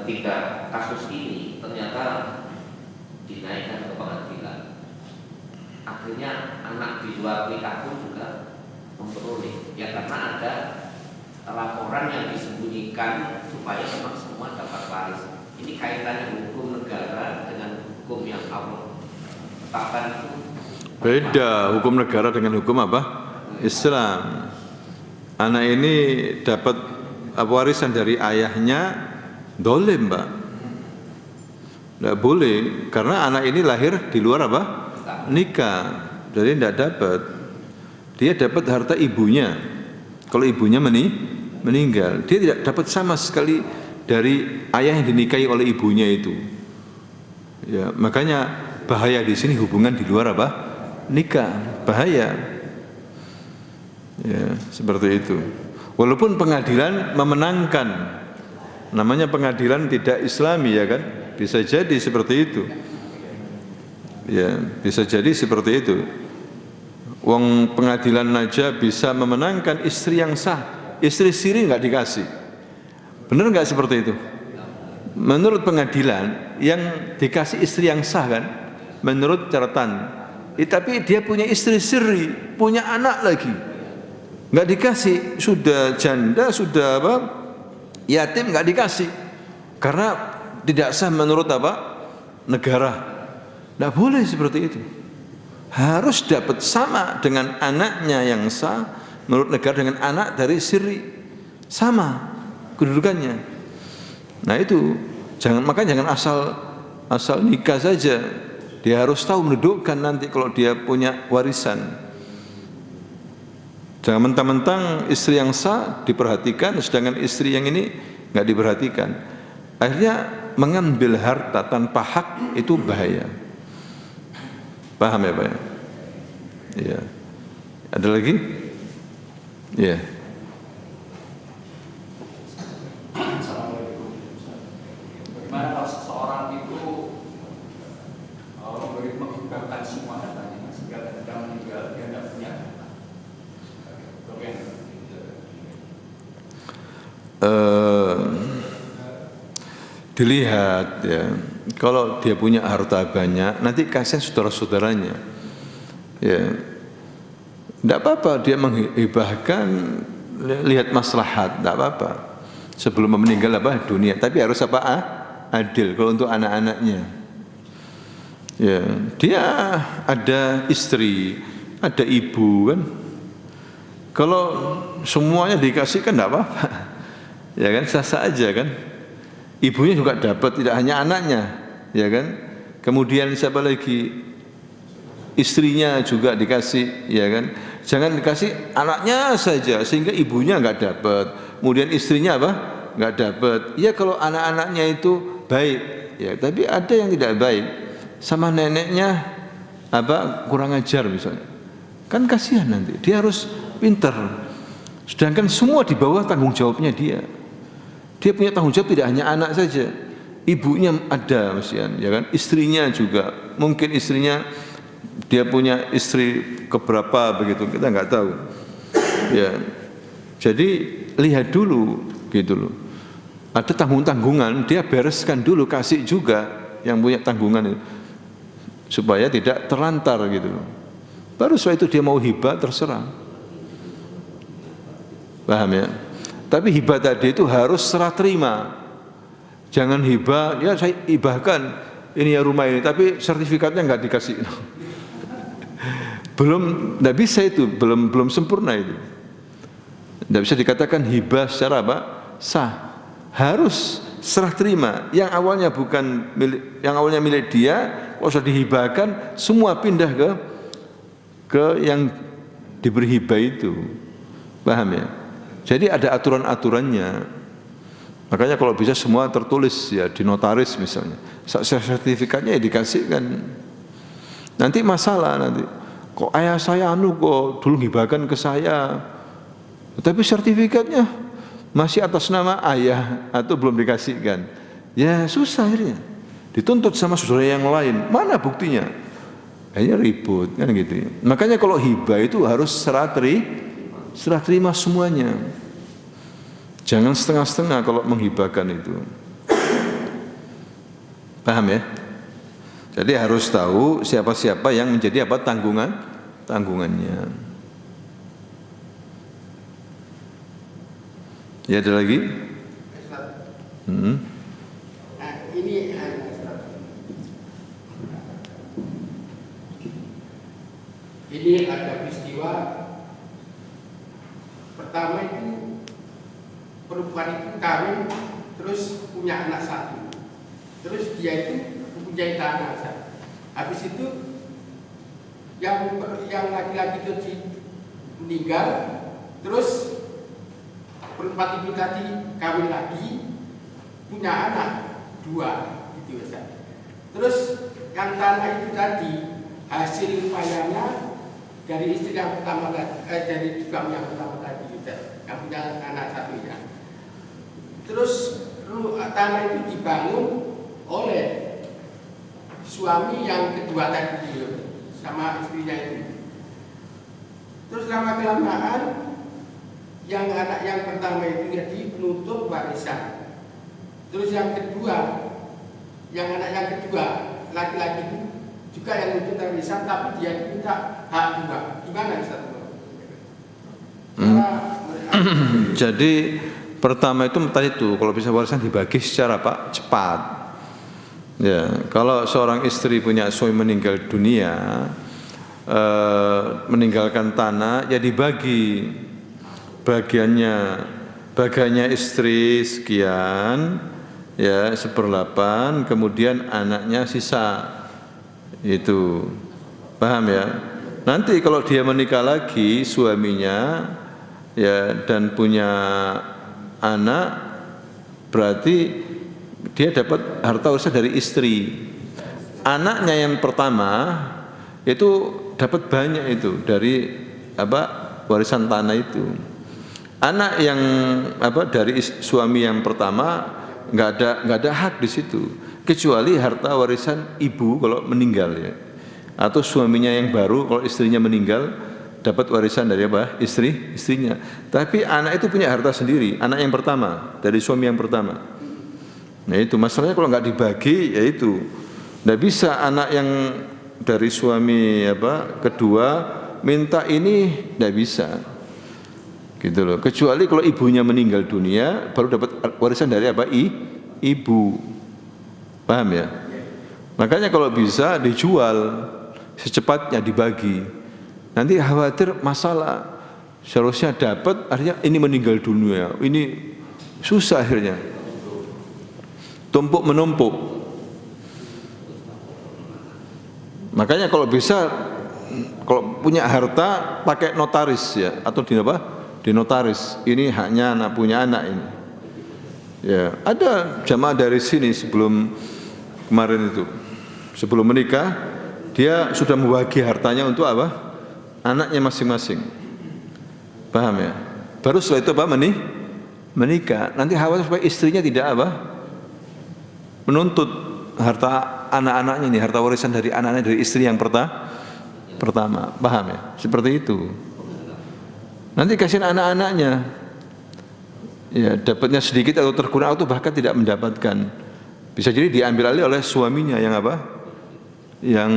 ketika kasus ini ternyata dinaikkan ke pengadilan, akhirnya anak di luar nikah pun juga memperoleh, ya karena ada laporan yang disembunyikan supaya memang semua dapat waris. Ini kaitannya hukum negara dengan hukum yang Allah tetapkan itu beda. Hukum negara dengan hukum Islam. Anak ini dapat warisan dari ayahnya, dolim Pak. Tidak boleh, karena anak ini lahir di luar nikah, jadi tidak dapat. Dia dapat harta ibunya. Kalau ibunya meninggal, dia tidak dapat sama sekali dari ayah yang dinikahi oleh ibunya itu. Ya, makanya bahaya di sini hubungan di luar nikah, bahaya. Ya, seperti itu. Walaupun pengadilan memenangkan, namanya pengadilan tidak Islami ya kan, bisa jadi seperti itu. Ya, bisa jadi seperti itu. Wong pengadilan aja bisa memenangkan istri yang sah, istri siri nggak dikasih. Benar nggak seperti itu? Menurut pengadilan yang dikasih istri yang sah kan, menurut catatan. Tapi dia punya istri siri, punya anak lagi, nggak dikasih. Sudah janda, sudah yatim nggak dikasih, karena tidak sah menurut negara. Tidak boleh seperti itu. Harus dapat sama dengan anaknya yang sah menurut negara dengan anak dari siri, sama kedudukannya. Nah itu makanya jangan asal nikah saja. Dia harus tahu mendudukkan nanti kalau dia punya warisan. Jangan mentang-mentang istri yang sah diperhatikan, sedangkan istri yang ini nggak diperhatikan. Akhirnya mengambil harta tanpa hak itu bahaya. Paham ya Pak ya? Iya. Ada lagi? Iya. Assalamualaikum. Bagaimana kalau seseorang itu menghibahkan semua hartanya sehingga ketika meninggal dia tidak punya dilihat ya, kalau dia punya harta banyak nanti kasihan saudara-saudaranya ya, tidak apa-apa dia menghibahkan, lihat maslahat, tidak apa-apa sebelum meninggal dunia, tapi harus adil kalau untuk anak-anaknya ya. Dia ada istri, ada ibu kan, kalau semuanya dikasih kan tidak apa-apa ya kan, sah-sah aja kan. Ibunya juga dapat, tidak hanya anaknya, ya kan. Kemudian siapa lagi? Istrinya juga dikasih, ya kan. Jangan dikasih anaknya saja sehingga ibunya nggak dapat. Kemudian istrinya nggak dapat. Ya kalau anak-anaknya itu baik, ya. Tapi ada yang tidak baik, sama neneknya kurang ajar misalnya. Kan kasihan nanti. Dia harus pintar. Sedangkan semua di bawah tanggung jawabnya dia. Dia punya tanggung jawab tidak hanya anak saja, ibunya ada mestian, ya kan, istrinya juga, mungkin istrinya dia punya istri keberapa begitu, kita nggak tahu, ya. Jadi lihat dulu, gitu loh. Ada tanggungan, dia bereskan dulu, kasih juga yang punya tanggungan itu, supaya tidak terlantar gitu loh. Baru setelah itu dia mau hibah terserah, paham ya? Tapi hibah tadi itu harus serah terima. Jangan hibah, ya saya hibahkan ini ya rumah ini, tapi sertifikatnya nggak dikasih. Belum, nggak bisa itu, belum sempurna itu. Nggak bisa dikatakan hibah secara apa? Sah. Harus serah terima. Yang awalnya bukan milik, yang awalnya milik dia, kalau sudah dihibahkan, semua pindah ke yang diberi hibah itu. Paham ya? Jadi ada aturan-aturannya. Makanya kalau bisa semua tertulis ya di notaris misalnya. Sertifikatnya ya dikasihkan. Nanti masalah nanti. Kok ayah saya kok dulu hibahkan ke saya. Tapi sertifikatnya masih atas nama ayah atau belum dikasihkan. Ya susah akhirnya. Dituntut sama saudara yang lain. Mana buktinya? Akhirnya ribut kan gitu. Makanya kalau hibah itu harus serah terima semuanya. Jangan setengah-setengah kalau menghibahkan itu. Paham ya? Jadi harus tahu siapa-siapa yang menjadi apa tanggungannya. Ya ada lagi? Nah, ini ada peristiwa pertama itu perempuan itu kawin terus punya anak satu, terus dia itu mempunyai tanah satu. Habis itu yang laki-laki itu meninggal, terus perempuan itu tadi kawin lagi punya anak 2 gitu Ustaz. Terus yang tanah itu tadi hasil upayanya dari istri yang pertama dari suami yang pertama tadi Ustaz, yang punya anak 1 ya. Terus tanah itu dibangun oleh suami yang kedua tadi sama istrinya itu. Terus lama-kelamaan yang anak yang pertama itu jadi penuntut warisan. Terus yang kedua, yang anak yang kedua laki-laki itu juga yang menuntut warisan, tapi dia minta hak 2. Gimana Ustaz? Jadi pertama itu tadi itu kalau bisa warisan dibagi secara cepat. Ya, kalau seorang istri punya suami meninggal dunia, meninggalkan tanah, ya dibagi bagiannya istri sekian, ya 1/8, kemudian anaknya sisa itu, paham ya? Nanti kalau dia menikah lagi suaminya, ya dan punya anak, berarti dia dapat harta warisan dari istri. Anaknya yang pertama itu dapat banyak itu dari warisan tanah itu. Anak yang dari suami yang pertama nggak ada hak di situ, kecuali harta warisan ibu kalau meninggal ya, atau suaminya yang baru kalau istrinya meninggal dapat warisan dari istrinya. Tapi anak itu punya harta sendiri, anak yang pertama dari suami yang pertama. Nah itu masalahnya kalau nggak dibagi, ya itu nggak bisa anak yang dari suami kedua minta ini, nggak bisa gitu loh. Kecuali kalau ibunya meninggal dunia baru dapat warisan dari ibu, paham ya? Makanya kalau bisa dijual secepatnya, dibagi. Nanti khawatir masalah, seharusnya dapat, artinya ini meninggal dunia, ini susah akhirnya, tumpuk menumpuk. Makanya kalau bisa, kalau punya harta pakai notaris ya, atau di notaris, ini haknya anak punya anak ini. Ya, ada jamaah dari sini sebelum kemarin itu, sebelum menikah, dia sudah membagi hartanya untuk anaknya masing-masing, paham ya? Baru setelah itu menikah. Nanti khawatir supaya istrinya tidak menuntut harta anak-anaknya ini, harta warisan dari anak-anak dari istri yang pertama, paham ya? Seperti itu. Nanti kasihan anak-anaknya, ya dapatnya sedikit atau terkurang atau bahkan tidak mendapatkan. Bisa jadi diambil alih oleh suaminya yang yang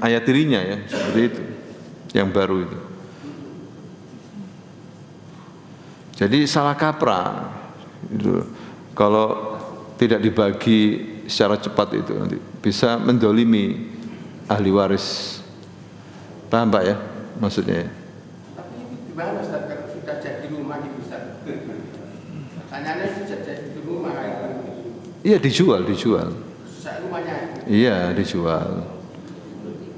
ayah tirinya ya, seperti itu. Yang baru itu. Jadi salah kaprah itu. Kalau tidak dibagi secara cepat itu nanti bisa mendolimi ahli waris. Paham Pak ya maksudnya? Tapi itu gimana Ustaz kalau sudah jadi rumah gitu Ustaz? Pertanyaannya sudah jadi rumah kan? Iya dijual. Susah rumahnya. Iya dijual.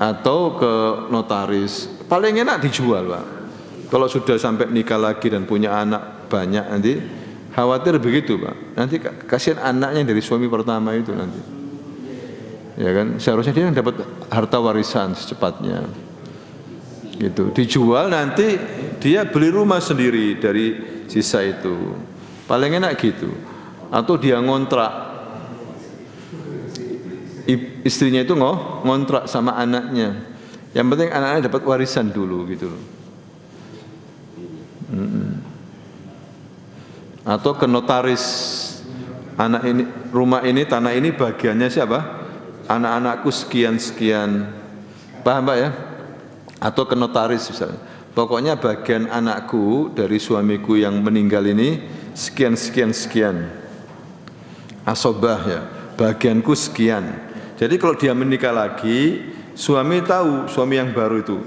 Atau ke notaris. Paling enak dijual Pak. Kalau sudah sampai nikah lagi dan punya anak banyak nanti khawatir begitu Pak. Nanti kasihan anaknya dari suami pertama itu nanti. Ya kan? Seharusnya dia yang dapat harta warisan secepatnya. Gitu. Dijual nanti dia beli rumah sendiri dari sisa itu. Paling enak gitu. Atau dia ngontrak. Istrinya itu ngontrak sama anaknya. Yang penting anaknya dapat warisan dulu gitu loh. Atau ke notaris. Anak ini, rumah ini, tanah ini bagiannya siapa? Anak-anakku sekian-sekian. Paham Pak ya? Atau ke notaris misalnya. Pokoknya bagian anakku dari suamiku yang meninggal ini sekian. Asobah ya, bagianku sekian. Jadi kalau dia menikah lagi, suami tahu, suami yang baru itu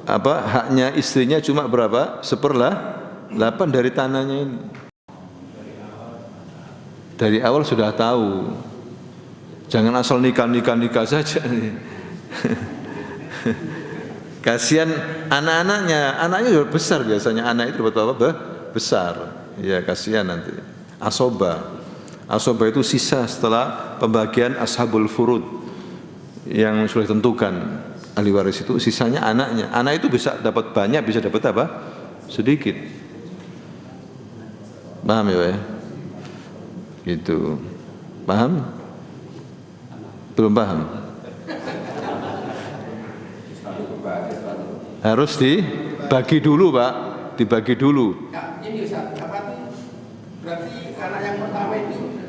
haknya istrinya cuma berapa? 1/8 dari tanahnya ini. Dari awal sudah tahu. Jangan asal nikah saja. Kasihan anaknya sudah besar biasanya, anak itu dapat apa? Besar. Ya kasihan nanti. Asobah itu sisa setelah pembagian ashabul furud yang sudah ditentukan ahli waris itu, sisanya anaknya. Anak itu bisa dapat banyak, bisa dapat apa? Sedikit. Paham ya Pak ya? Gitu. Paham? Belum paham? Harus dibagi dulu Pak, dibagi dulu. Ya, ini Ustaz, apa itu? Berarti anak yang pertama itu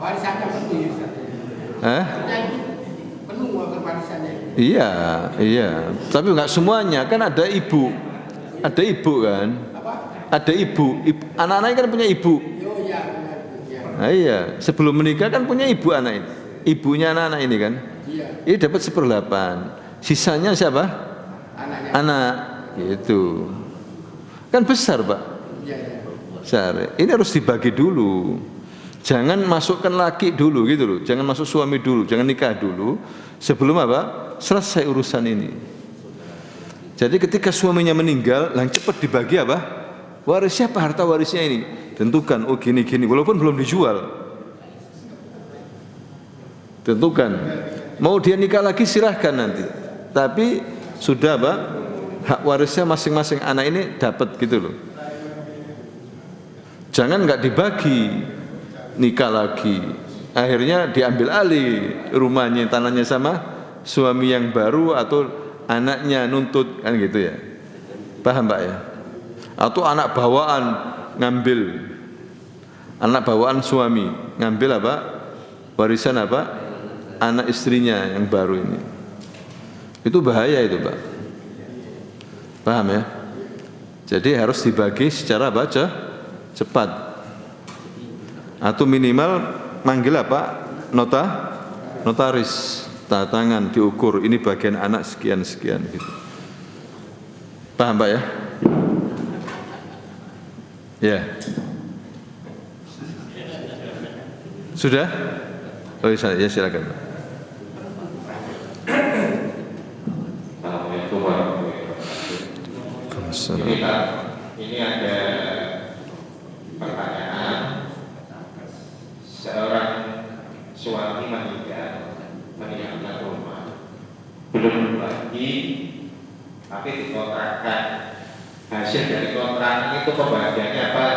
warisannya penuh ya Ustaz? Artinya itu penuh warisannya. Iya. Tapi enggak semuanya, kan ada ibu kan? Apa? Ada ibu. Anak-anaknya kan punya ibu. Oh iya, benar. Nah, iya, sebelum menikah kan punya ibu anak ini. Ibunya anak-anak ini kan? Iya. Ini dapat 1/8. Sisanya siapa? Anaknya. Anak gitu. Kan besar Pak. Iya. Besar. Ini harus dibagi dulu. Jangan masukkan laki dulu gitu loh. Jangan masuk suami dulu, jangan nikah dulu sebelum apa? Selesai urusan ini. Jadi ketika suaminya meninggal, lang cepat dibagi apa? Waris siapa harta warisnya ini? Tentukan, oh gini walaupun belum dijual. Tentukan. Mau dia nikah lagi silahkan nanti. Tapi sudah Pak, hak warisnya masing-masing anak ini dapat gitu loh. Jangan nggak dibagi, nikah lagi, akhirnya diambil alih rumahnya, tanahnya sama suami yang baru atau anaknya nuntut kan gitu ya. Paham Pak ya? Atau anak bawaan ngambil, anak bawaan suami ngambil apa? Warisan apa? Anak istrinya yang baru ini. Itu bahaya itu Pak. Paham ya? Jadi harus dibagi secara baca cepat. Atau minimal manggil apa? Notaris. Tanda tangan diukur, ini bagian anak sekian gitu. Paham Pak ya? Ya. Sudah? Oh ya silakan Pak. Assalamualaikum warahmatullahi wabarakatuh. Ini ada pertanyaan. Seorang suami meninggalkan rumah, belum lagi, tapi dikontrakkan. Hasil dari kontrak itu pembagiannya apa?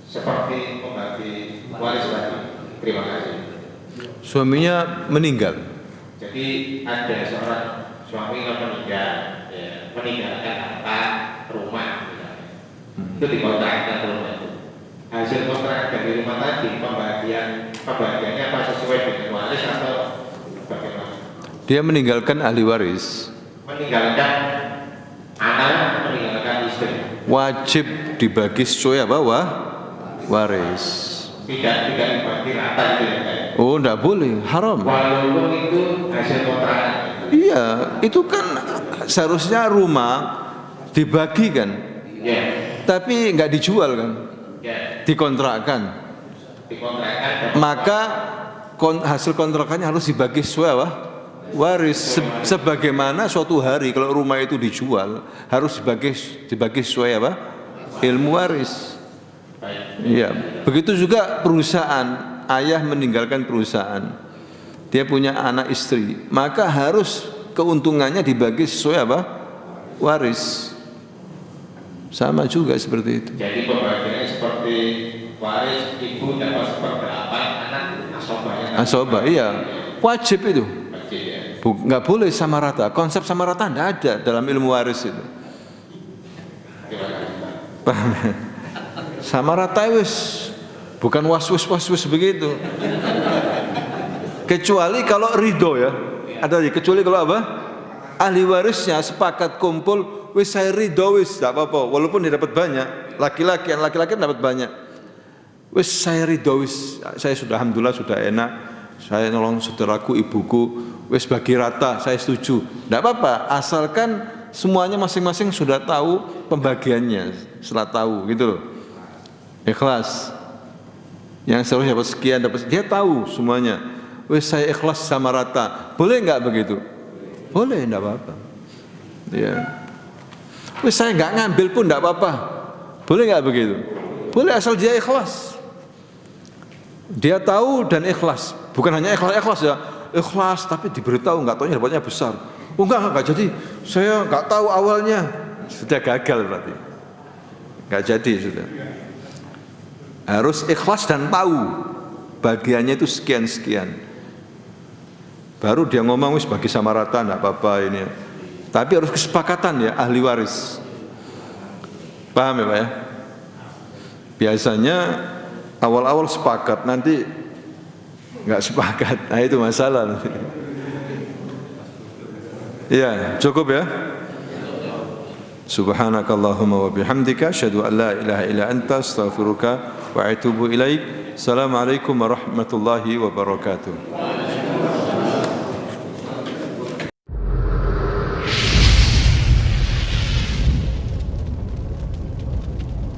Seperti pembagi waris tadi. Terima kasih. Suaminya meninggal. Jadi ada seorang suami yang meninggal, ya, meninggalkan harta rumah, misalnya. Itu dikontrakkan rumah itu. Hasil kontrak dari rumah tadi pembagiannya apa sesuai dengan waris atau bagaimana? Dia meninggalkan ahli waris. Meninggalkan anak, meninggalkan istri. Wajib dibagi sesuai apa? Waris. tidak dibagi rata gitu ya Pak. Oh, enggak boleh, haram. Walaupun itu hasil kontrakan. Iya, itu kan seharusnya rumah dibagikan, Ya, tapi nggak dijual kan, ya, dikontrakkan. dikontrakkan. Maka hasil kontrakannya harus dibagi sesuai apa? Waris. Sebagaimana suatu hari kalau rumah itu dijual harus dibagi sesuai apa? Ilmu waris. Iya, begitu juga perusahaan. Ayah meninggalkan perusahaan, dia punya anak istri, maka harus keuntungannya dibagi sesuai apa? Waris. Sama juga seperti itu. Jadi pembagiannya seperti waris ibu dapat seperberapa, anak asobahnya. Asobah, iya, wajib itu. Wajib ya. Nggak boleh sama rata. Konsep sama rata nggak ada dalam ilmu waris itu. Terima kasih Pak. Paham? Sama rata wis, bukan was-was begitu. Kecuali kalau ridho ya. Ada lagi, kecuali kalau apa? Ahli warisnya sepakat kumpul, wis saya ridho wis, tidak apa-apa. Walaupun dia dapat banyak, laki-laki dapat banyak. Wis saya ridho wis, saya sudah alhamdulillah sudah enak. Saya nolong saudaraku, ibuku, wis bagi rata, saya setuju. Tidak apa-apa, asalkan semuanya masing-masing sudah tahu pembagiannya, setelah tahu gitu loh. Ikhlas. Yang seharusnya dapat sekian, dia tahu semuanya. Wis saya ikhlas sama rata. Boleh nggak begitu? Boleh, enggak apa-apa. Ya. Wis saya enggak ngambil pun enggak apa-apa. Boleh enggak begitu? Boleh asal dia ikhlas. Dia tahu dan ikhlas. Bukan hanya ikhlas ya. Ikhlas tapi diberitahu enggak taunya dapatnya besar. Oh enggak jadi. Saya enggak tahu awalnya. Sudah gagal berarti. Enggak jadi sudah. Harus ikhlas dan tahu bagiannya itu sekian-sekian. Baru dia ngomong wis bagi sama rata enggak apa-apa ini. Tapi harus kesepakatan ya ahli waris. Paham ya Pak ya? Biasanya awal-awal sepakat, nanti enggak sepakat. Nah itu masalah nanti. Ya, cukup ya? Subhanakallahumma wa bihamdika asyhadu an la ilaha illa anta astaghfiruka wa atubu ilaik. Assalamualaikum warahmatullahi wabarakatuh.